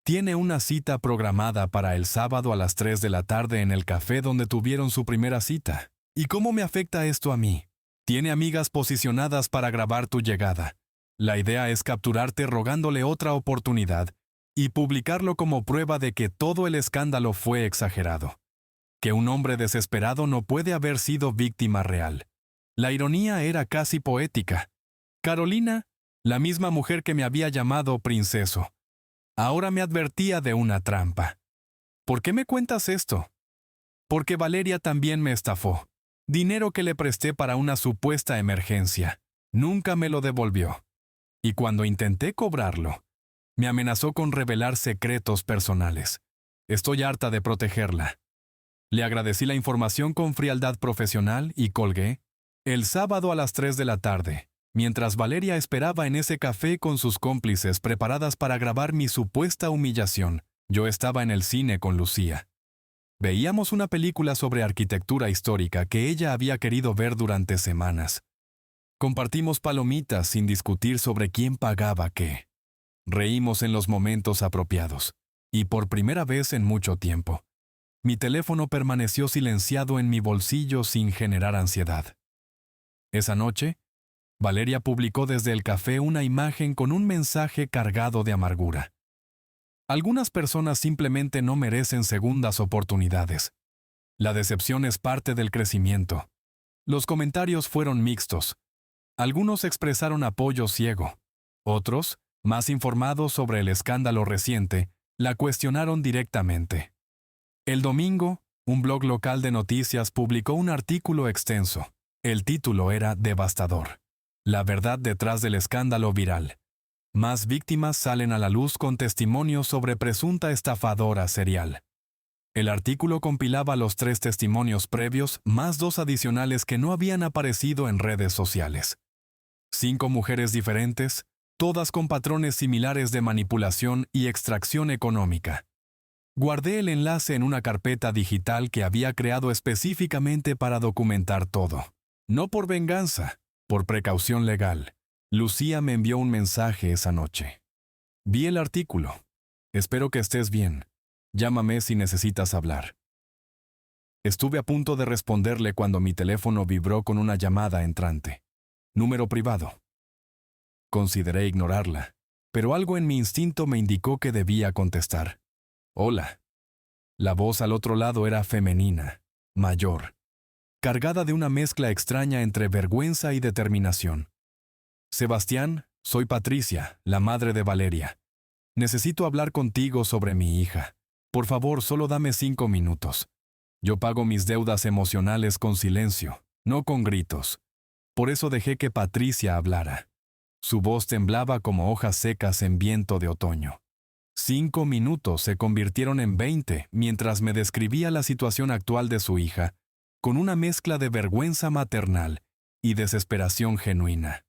Tiene una cita programada para el sábado a las 3 de la tarde en el café donde tuvieron su primera cita. ¿Y cómo me afecta esto a mí? Tiene amigas posicionadas para grabar tu llegada. La idea es capturarte rogándole otra oportunidad y publicarlo como prueba de que todo el escándalo fue exagerado. Que un hombre desesperado no puede haber sido víctima real. La ironía era casi poética. Carolina, la misma mujer que me había llamado princeso, ahora me advertía de una trampa. ¿Por qué me cuentas esto? Porque Valeria también me estafó. Dinero que le presté para una supuesta emergencia. Nunca me lo devolvió. Y cuando intenté cobrarlo, me amenazó con revelar secretos personales. Estoy harta de protegerla. Le agradecí la información con frialdad profesional y colgué. El sábado a las 3 de la tarde, mientras Valeria esperaba en ese café con sus cómplices preparadas para grabar mi supuesta humillación, yo estaba en el cine con Lucía. Veíamos una película sobre arquitectura histórica que ella había querido ver durante semanas. Compartimos palomitas sin discutir sobre quién pagaba qué. Reímos en los momentos apropiados, y por primera vez en mucho tiempo. Mi teléfono permaneció silenciado en mi bolsillo sin generar ansiedad. Esa noche, Valeria publicó desde el café una imagen con un mensaje cargado de amargura. Algunas personas simplemente no merecen segundas oportunidades. La decepción es parte del crecimiento. Los comentarios fueron mixtos. Algunos expresaron apoyo ciego. Otros, más informados sobre el escándalo reciente, la cuestionaron directamente. El domingo, un blog local de noticias publicó un artículo extenso. El título era devastador. La verdad detrás del escándalo viral. Más víctimas salen a la luz con testimonios sobre presunta estafadora serial. El artículo compilaba los 3 testimonios previos, más 2 adicionales que no habían aparecido en redes sociales. 5 mujeres diferentes, todas con patrones similares de manipulación y extracción económica. Guardé el enlace en una carpeta digital que había creado específicamente para documentar todo. No por venganza, por precaución legal. Lucía me envió un mensaje esa noche. Vi el artículo. Espero que estés bien. Llámame si necesitas hablar. Estuve a punto de responderle cuando mi teléfono vibró con una llamada entrante. Número privado. Consideré ignorarla, pero algo en mi instinto me indicó que debía contestar. Hola. La voz al otro lado era femenina, mayor, cargada de una mezcla extraña entre vergüenza y determinación. Sebastián, soy Patricia, la madre de Valeria. Necesito hablar contigo sobre mi hija. Por favor, solo dame 5 minutos. Yo pago mis deudas emocionales con silencio, no con gritos. Por eso dejé que Patricia hablara. Su voz temblaba como hojas secas en viento de otoño. 5 minutos se convirtieron en 20 mientras me describía la situación actual de su hija, con una mezcla de vergüenza maternal y desesperación genuina.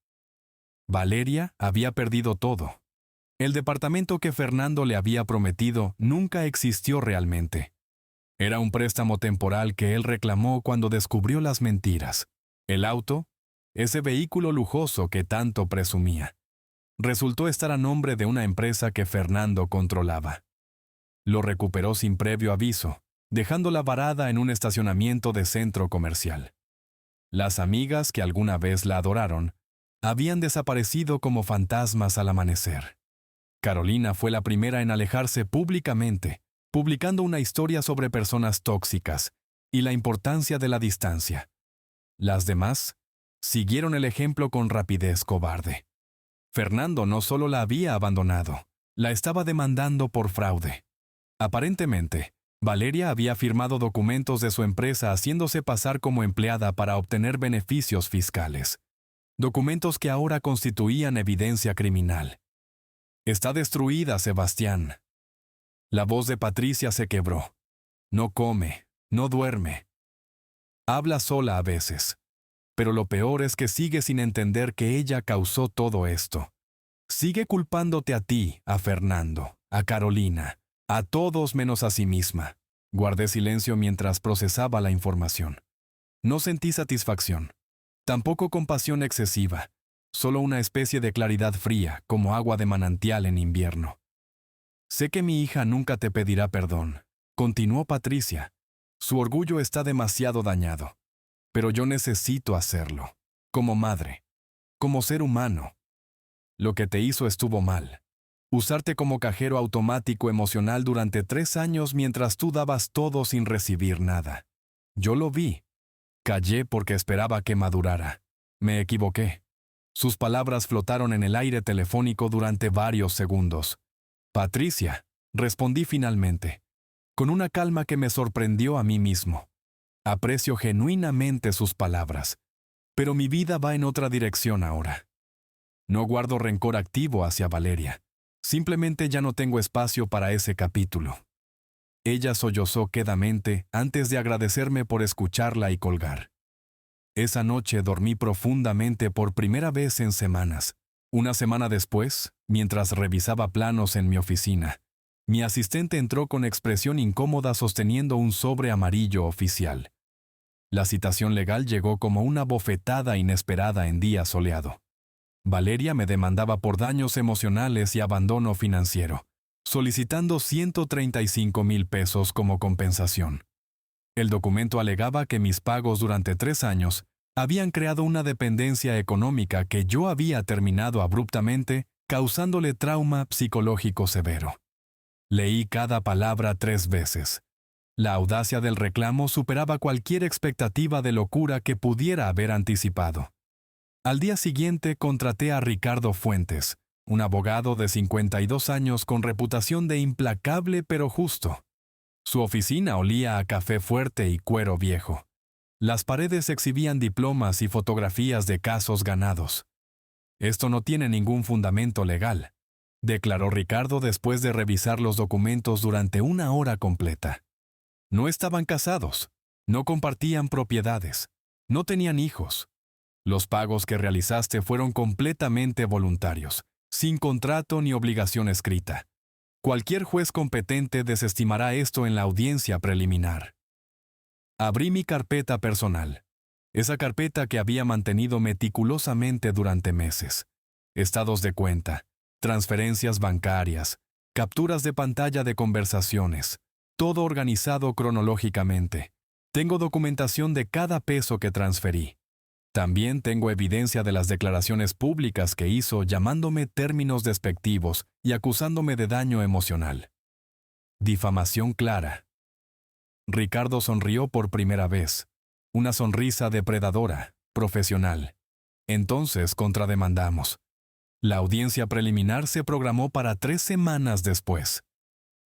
Valeria había perdido todo. El departamento que Fernando le había prometido nunca existió realmente. Era un préstamo temporal que él reclamó cuando descubrió las mentiras. El auto, ese vehículo lujoso que tanto presumía, resultó estar a nombre de una empresa que Fernando controlaba. Lo recuperó sin previo aviso, dejándola varada en un estacionamiento de centro comercial. Las amigas que alguna vez la adoraron habían desaparecido como fantasmas al amanecer. Carolina fue la primera en alejarse públicamente, publicando una historia sobre personas tóxicas y la importancia de la distancia. Las demás siguieron el ejemplo con rapidez cobarde. Fernando no solo la había abandonado, la estaba demandando por fraude. Aparentemente, Valeria había firmado documentos de su empresa haciéndose pasar como empleada para obtener beneficios fiscales. Documentos que ahora constituían evidencia criminal. Está destruida, Sebastián. La voz de Patricia se quebró. No come, no duerme. Habla sola a veces. Pero lo peor es que sigue sin entender que ella causó todo esto. Sigue culpándote a ti, a Fernando, a Carolina, a todos menos a sí misma. Guardé silencio mientras procesaba la información. No sentí satisfacción. Tampoco compasión excesiva. Solo una especie de claridad fría, como agua de manantial en invierno. Sé que mi hija nunca te pedirá perdón, continuó Patricia. Su orgullo está demasiado dañado. Pero yo necesito hacerlo, como madre, como ser humano. Lo que te hizo estuvo mal. Usarte como cajero automático emocional durante 3 años mientras tú dabas todo sin recibir nada. Yo lo vi. Callé porque esperaba que madurara. Me equivoqué. Sus palabras flotaron en el aire telefónico durante varios segundos. Patricia, respondí finalmente, con una calma que me sorprendió a mí mismo. Aprecio genuinamente sus palabras, pero mi vida va en otra dirección ahora. No guardo rencor activo hacia Valeria. Simplemente ya no tengo espacio para ese capítulo. Ella sollozó quedamente antes de agradecerme por escucharla y colgar. Esa noche dormí profundamente por primera vez en semanas. Una semana después, mientras revisaba planos en mi oficina, mi asistente entró con expresión incómoda sosteniendo un sobre amarillo oficial. La citación legal llegó como una bofetada inesperada en día soleado. Valeria me demandaba por daños emocionales y abandono financiero, solicitando 135,000 pesos como compensación. El documento alegaba que mis pagos durante 3 años habían creado una dependencia económica que yo había terminado abruptamente, causándole trauma psicológico severo. Leí cada palabra 3 veces. La audacia del reclamo superaba cualquier expectativa de locura que pudiera haber anticipado. Al día siguiente contraté a Ricardo Fuentes, un abogado de 52 años con reputación de implacable pero justo. Su oficina olía a café fuerte y cuero viejo. Las paredes exhibían diplomas y fotografías de casos ganados. Esto no tiene ningún fundamento legal, declaró Ricardo después de revisar los documentos durante 1 hora completa. No estaban casados, no compartían propiedades, no tenían hijos. Los pagos que realizaste fueron completamente voluntarios, sin contrato ni obligación escrita. Cualquier juez competente desestimará esto en la audiencia preliminar. Abrí mi carpeta personal, esa carpeta que había mantenido meticulosamente durante meses. Estados de cuenta, transferencias bancarias, capturas de pantalla de conversaciones, todo organizado cronológicamente. Tengo documentación de cada peso que transferí. También tengo evidencia de las declaraciones públicas que hizo llamándome términos despectivos y acusándome de daño emocional. Difamación clara. Ricardo sonrió por primera vez, una sonrisa depredadora, profesional. Entonces contrademandamos. La audiencia preliminar se programó para 3 semanas después.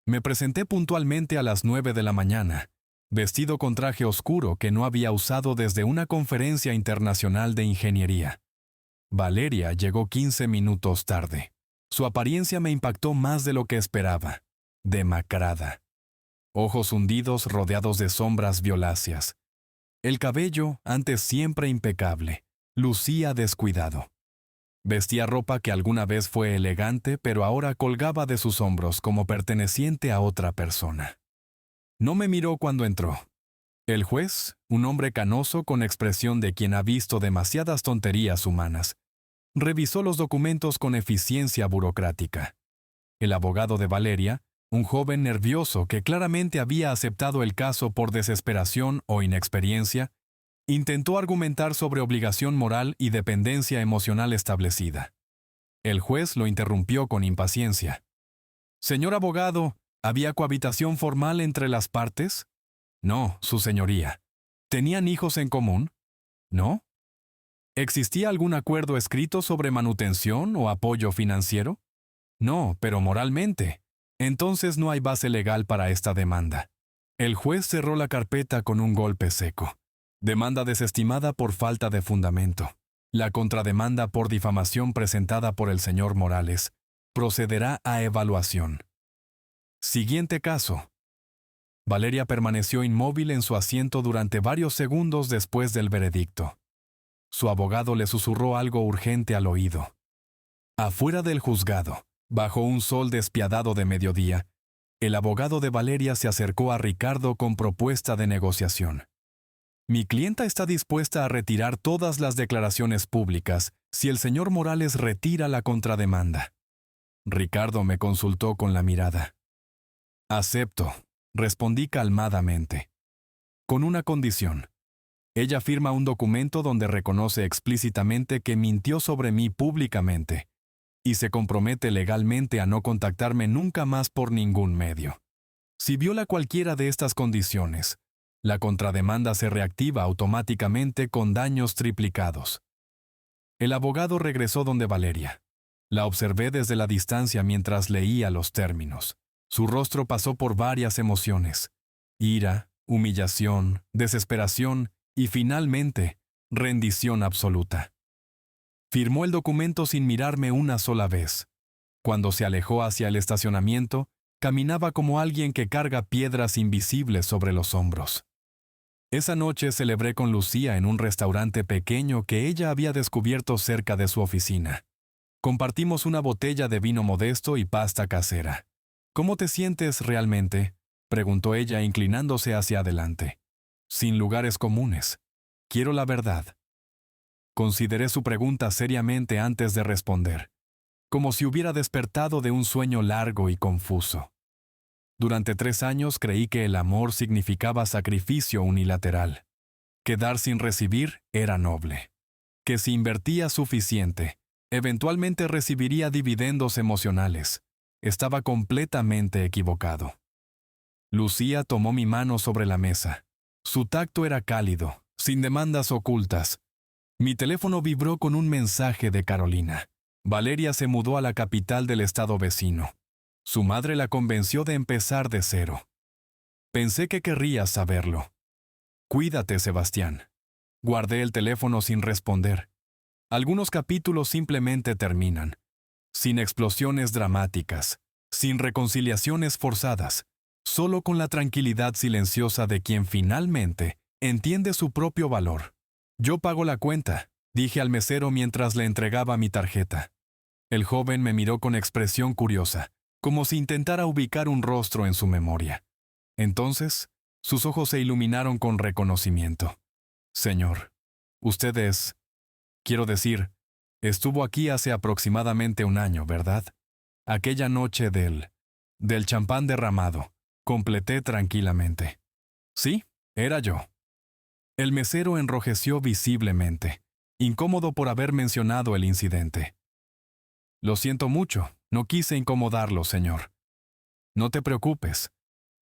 Me presenté puntualmente a las 9 de la mañana, vestido con traje oscuro que no había usado desde una conferencia internacional de ingeniería. Valeria llegó 15 minutos tarde. Su apariencia me impactó más de lo que esperaba. Demacrada. Ojos hundidos rodeados de sombras violáceas. El cabello, antes siempre impecable, lucía descuidado. Vestía ropa que alguna vez fue elegante, pero ahora colgaba de sus hombros como perteneciente a otra persona. No me miró cuando entró. El juez, un hombre canoso con expresión de quien ha visto demasiadas tonterías humanas, revisó los documentos con eficiencia burocrática. El abogado de Valeria, un joven nervioso que claramente había aceptado el caso por desesperación o inexperiencia, intentó argumentar sobre obligación moral y dependencia emocional establecida. El juez lo interrumpió con impaciencia. «Señor abogado, ¿había cohabitación formal entre las partes?» «No, su señoría». «¿Tenían hijos en común?» «No». ¿Existía algún acuerdo escrito sobre manutención o apoyo financiero?» «No, pero moralmente. Entonces no hay base legal para esta demanda». El juez cerró la carpeta con un golpe seco. Demanda desestimada por falta de fundamento. La contrademanda por difamación presentada por el señor Morales procederá a evaluación. Siguiente caso. Valeria permaneció inmóvil en su asiento durante varios segundos después del veredicto. Su abogado le susurró algo urgente al oído. Afuera del juzgado, bajo un sol despiadado de mediodía, el abogado de Valeria se acercó a Ricardo con propuesta de negociación. «Mi clienta está dispuesta a retirar todas las declaraciones públicas si el señor Morales retira la contrademanda». Ricardo me consultó con la mirada. «Acepto», respondí calmadamente. «Con una condición. Ella firma un documento donde reconoce explícitamente que mintió sobre mí públicamente y se compromete legalmente a no contactarme nunca más por ningún medio. Si viola cualquiera de estas condiciones, la contrademanda se reactiva automáticamente con daños triplicados». El abogado regresó donde Valeria. La observé desde la distancia mientras leía los términos. Su rostro pasó por varias emociones: ira, humillación, desesperación y finalmente, rendición absoluta. Firmó el documento sin mirarme una sola vez. Cuando se alejó hacia el estacionamiento, caminaba como alguien que carga piedras invisibles sobre los hombros. Esa noche celebré con Lucía en un restaurante pequeño que ella había descubierto cerca de su oficina. Compartimos una botella de vino modesto y pasta casera. «¿Cómo te sientes realmente?», preguntó ella inclinándose hacia adelante. «Sin lugares comunes. Quiero la verdad». Consideré su pregunta seriamente antes de responder, como si hubiera despertado de un sueño largo y confuso. Durante 3 años creí que el amor significaba sacrificio unilateral, que dar sin recibir era noble, que si invertía suficiente, eventualmente recibiría dividendos emocionales. Estaba completamente equivocado. Lucía tomó mi mano sobre la mesa. Su tacto era cálido, sin demandas ocultas. Mi teléfono vibró con un mensaje de Carolina. Valeria se mudó a la capital del estado vecino. Su madre la convenció de empezar de cero. Pensé que querrías saberlo. «Cuídate, Sebastián». Guardé el teléfono sin responder. Algunos capítulos simplemente terminan, sin explosiones dramáticas, sin reconciliaciones forzadas, solo con la tranquilidad silenciosa de quien finalmente entiende su propio valor. «Yo pago la cuenta», dije al mesero mientras le entregaba mi tarjeta. El joven me miró con expresión curiosa, como si intentara ubicar un rostro en su memoria. Entonces, sus ojos se iluminaron con reconocimiento. «Señor, usted es... Quiero decir, estuvo aquí hace aproximadamente 1 año, ¿verdad? Aquella noche del champán derramado», completé tranquilamente. «Sí, era yo». El mesero enrojeció visiblemente, incómodo por haber mencionado el incidente. «Lo siento mucho, no quise incomodarlo, señor». «No te preocupes.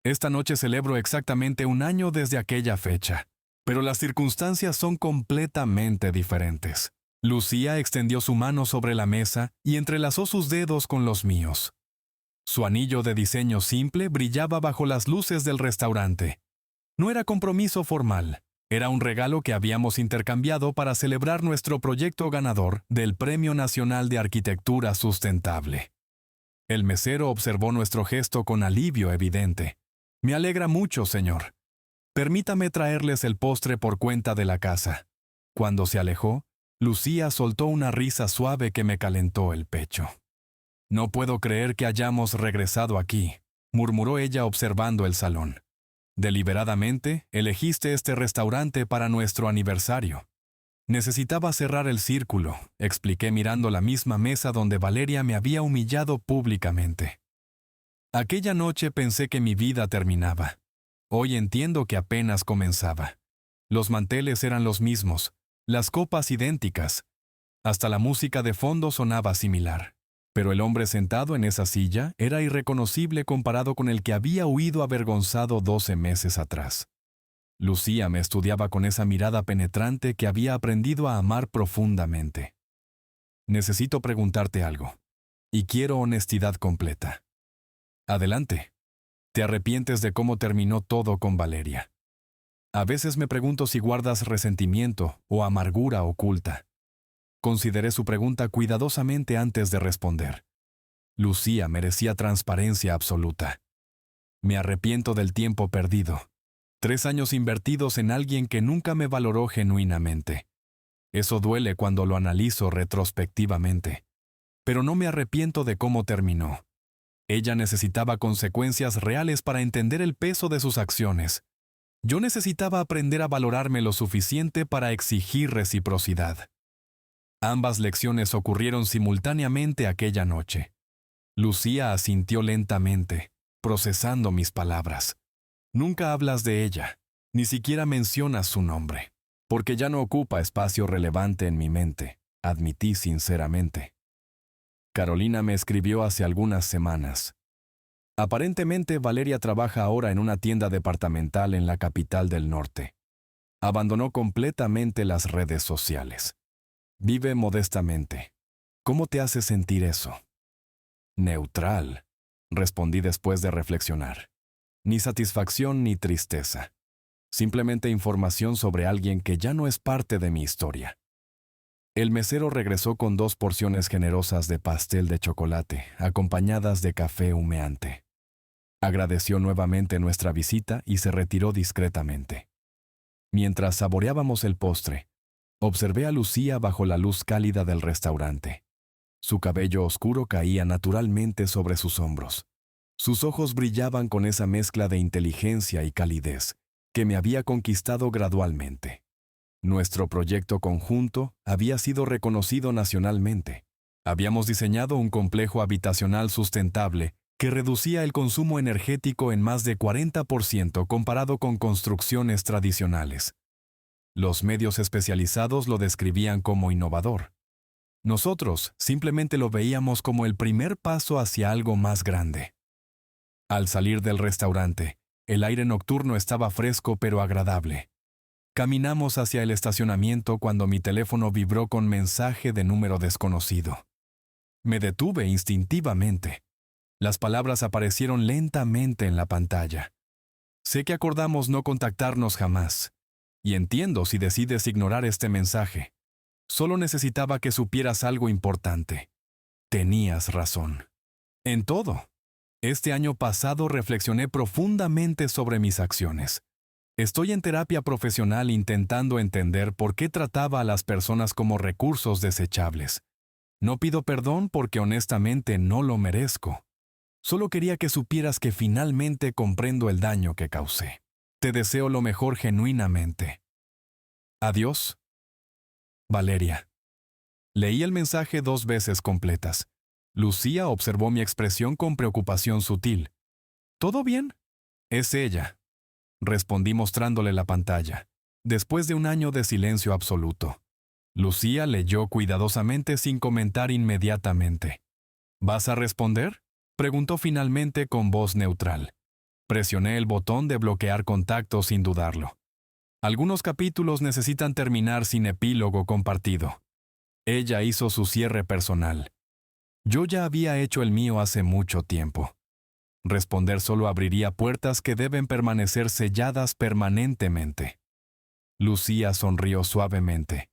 Esta noche celebro exactamente 1 año desde aquella fecha, pero las circunstancias son completamente diferentes. Lucía extendió su mano sobre la mesa y entrelazó sus dedos con los míos. Su anillo de diseño simple brillaba bajo las luces del restaurante. No era compromiso formal, era un regalo que habíamos intercambiado para celebrar nuestro proyecto ganador del Premio Nacional de Arquitectura Sustentable. El mesero observó nuestro gesto con alivio evidente. Me alegra mucho, señor. Permítame traerles el postre por cuenta de la casa. Cuando se alejó, Lucía soltó una risa suave que me calentó el pecho. No puedo creer que hayamos regresado aquí, murmuró ella observando el salón. Deliberadamente, elegiste este restaurante para nuestro aniversario. Necesitaba cerrar el círculo, expliqué mirando la misma mesa donde Valeria me había humillado públicamente. Aquella noche pensé que mi vida terminaba. Hoy entiendo que apenas comenzaba. Los manteles eran los mismos, las copas idénticas. Hasta la música de fondo sonaba similar. Pero el hombre sentado en esa silla era irreconocible comparado con el que había huido avergonzado 12 meses atrás. Lucía me estudiaba con esa mirada penetrante que había aprendido a amar profundamente. Necesito preguntarte algo, y quiero honestidad completa. Adelante. ¿Te arrepientes de cómo terminó todo con Valeria? A veces me pregunto si guardas resentimiento o amargura oculta. Consideré su pregunta cuidadosamente antes de responder. Lucía merecía transparencia absoluta. Me arrepiento del tiempo perdido. 3 años invertidos en alguien que nunca me valoró genuinamente. Eso duele cuando lo analizo retrospectivamente. Pero no me arrepiento de cómo terminó. Ella necesitaba consecuencias reales para entender el peso de sus acciones. Yo necesitaba aprender a valorarme lo suficiente para exigir reciprocidad. Ambas lecciones ocurrieron simultáneamente aquella noche. Lucía asintió lentamente, procesando mis palabras. Nunca hablas de ella, ni siquiera mencionas su nombre, porque ya no ocupa espacio relevante en mi mente, admití sinceramente. Carolina me escribió hace algunas semanas. Aparentemente Valeria trabaja ahora en una tienda departamental en la capital del norte. Abandonó completamente las redes sociales. Vive modestamente. ¿Cómo te hace sentir eso? Neutral, respondí después de reflexionar. Ni satisfacción ni tristeza. Simplemente información sobre alguien que ya no es parte de mi historia. El mesero regresó con 2 porciones generosas de pastel de chocolate, acompañadas de café humeante. Agradeció nuevamente nuestra visita y se retiró discretamente. Mientras saboreábamos el postre, observé a Lucía bajo la luz cálida del restaurante. Su cabello oscuro caía naturalmente sobre sus hombros. Sus ojos brillaban con esa mezcla de inteligencia y calidez que me había conquistado gradualmente. Nuestro proyecto conjunto había sido reconocido nacionalmente. Habíamos diseñado un complejo habitacional sustentable que reducía el consumo energético en más de 40% comparado con construcciones tradicionales. Los medios especializados lo describían como innovador. Nosotros simplemente lo veíamos como el primer paso hacia algo más grande. Al salir del restaurante, el aire nocturno estaba fresco pero agradable. Caminamos hacia el estacionamiento cuando mi teléfono vibró con mensaje de número desconocido. Me detuve instintivamente. Las palabras aparecieron lentamente en la pantalla. Sé que acordamos no contactarnos jamás. Y entiendo si decides ignorar este mensaje. Solo necesitaba que supieras algo importante. Tenías razón. En todo. Este año pasado reflexioné profundamente sobre mis acciones. Estoy en terapia profesional intentando entender por qué trataba a las personas como recursos desechables. No pido perdón porque honestamente no lo merezco. Solo quería que supieras que finalmente comprendo el daño que causé. Te deseo lo mejor genuinamente. Adiós. Valeria. Leí el mensaje 2 veces completas. Lucía observó mi expresión con preocupación sutil. ¿Todo bien? Es ella. Respondí mostrándole la pantalla, después de un año de silencio absoluto. Lucía leyó cuidadosamente sin comentar inmediatamente. ¿Vas a responder?, preguntó finalmente con voz neutral. Presioné el botón de bloquear contacto sin dudarlo. Algunos capítulos necesitan terminar sin epílogo compartido. Ella hizo su cierre personal. Yo ya había hecho el mío hace mucho tiempo. Responder solo abriría puertas que deben permanecer selladas permanentemente. Lucía sonrió suavemente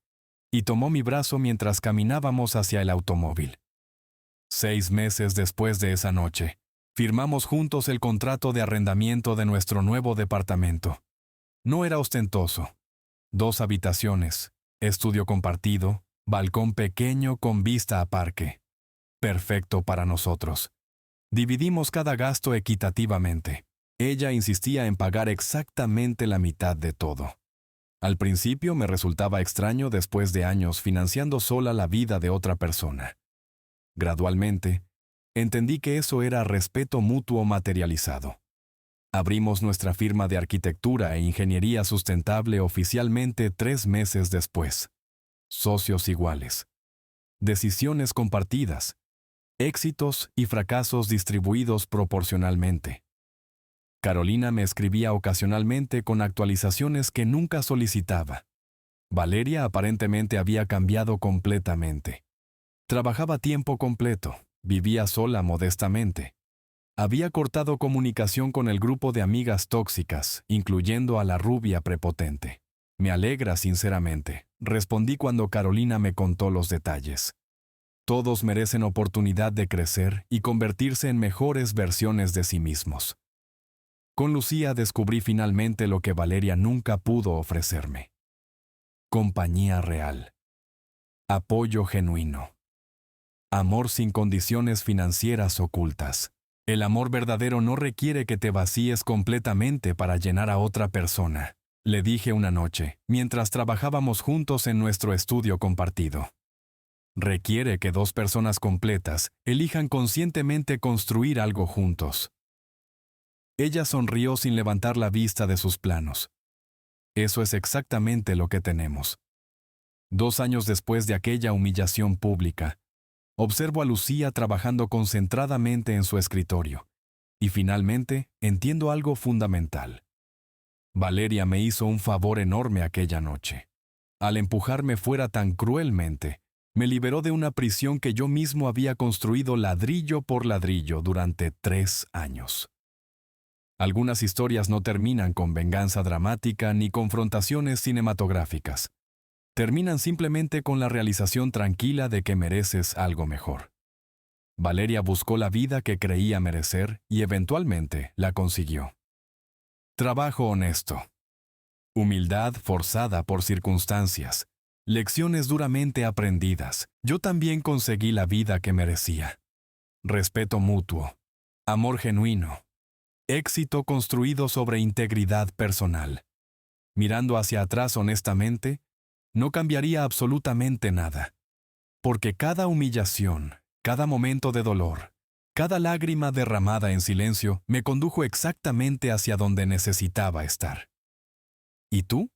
y tomó mi brazo mientras caminábamos hacia el automóvil. 6 meses después de esa noche, firmamos juntos el contrato de arrendamiento de nuestro nuevo departamento. No era ostentoso. 2 habitaciones, estudio compartido, balcón pequeño con vista a parque. Perfecto para nosotros. Dividimos cada gasto equitativamente. Ella insistía en pagar exactamente la mitad de todo. Al principio me resultaba extraño después de años financiando sola la vida de otra persona. Gradualmente, entendí que eso era respeto mutuo materializado. Abrimos nuestra firma de arquitectura e ingeniería sustentable oficialmente 3 meses después. Socios iguales. Decisiones compartidas. Éxitos y fracasos distribuidos proporcionalmente. Carolina me escribía ocasionalmente con actualizaciones que nunca solicitaba. Valeria aparentemente había cambiado completamente. Trabajaba a tiempo completo, vivía sola modestamente. Había cortado comunicación con el grupo de amigas tóxicas, incluyendo a la rubia prepotente. Me alegra sinceramente, respondí cuando Carolina me contó los detalles. Todos merecen oportunidad de crecer y convertirse en mejores versiones de sí mismos. Con Lucía descubrí finalmente lo que Valeria nunca pudo ofrecerme. Compañía real. Apoyo genuino. Amor sin condiciones financieras ocultas. El amor verdadero no requiere que te vacíes completamente para llenar a otra persona, le dije una noche, mientras trabajábamos juntos en nuestro estudio compartido. Requiere que 2 personas completas elijan conscientemente construir algo juntos. Ella sonrió sin levantar la vista de sus planos. Eso es exactamente lo que tenemos. 2 años después de aquella humillación pública, observo a Lucía trabajando concentradamente en su escritorio. Y finalmente, entiendo algo fundamental. Valeria me hizo un favor enorme aquella noche. Al empujarme fuera tan cruelmente, me liberó de una prisión que yo mismo había construido ladrillo por ladrillo durante 3 años. Algunas historias no terminan con venganza dramática ni confrontaciones cinematográficas. Terminan simplemente con la realización tranquila de que mereces algo mejor. Valeria buscó la vida que creía merecer y eventualmente la consiguió. Trabajo honesto. Humildad forzada por circunstancias. Lecciones duramente aprendidas. Yo también conseguí la vida que merecía. Respeto mutuo. Amor genuino. Éxito construido sobre integridad personal. Mirando hacia atrás honestamente, no cambiaría absolutamente nada. Porque cada humillación, cada momento de dolor, cada lágrima derramada en silencio me condujo exactamente hacia donde necesitaba estar. ¿Y tú?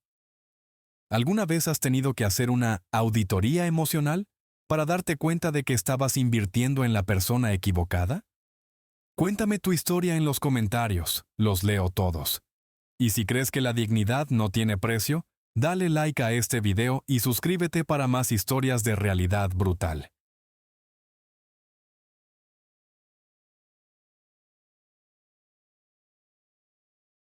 ¿Alguna vez has tenido que hacer una auditoría emocional para darte cuenta de que estabas invirtiendo en la persona equivocada? Cuéntame tu historia en los comentarios, los leo todos. Y si crees que la dignidad no tiene precio, dale like a este video y suscríbete para más historias de realidad brutal.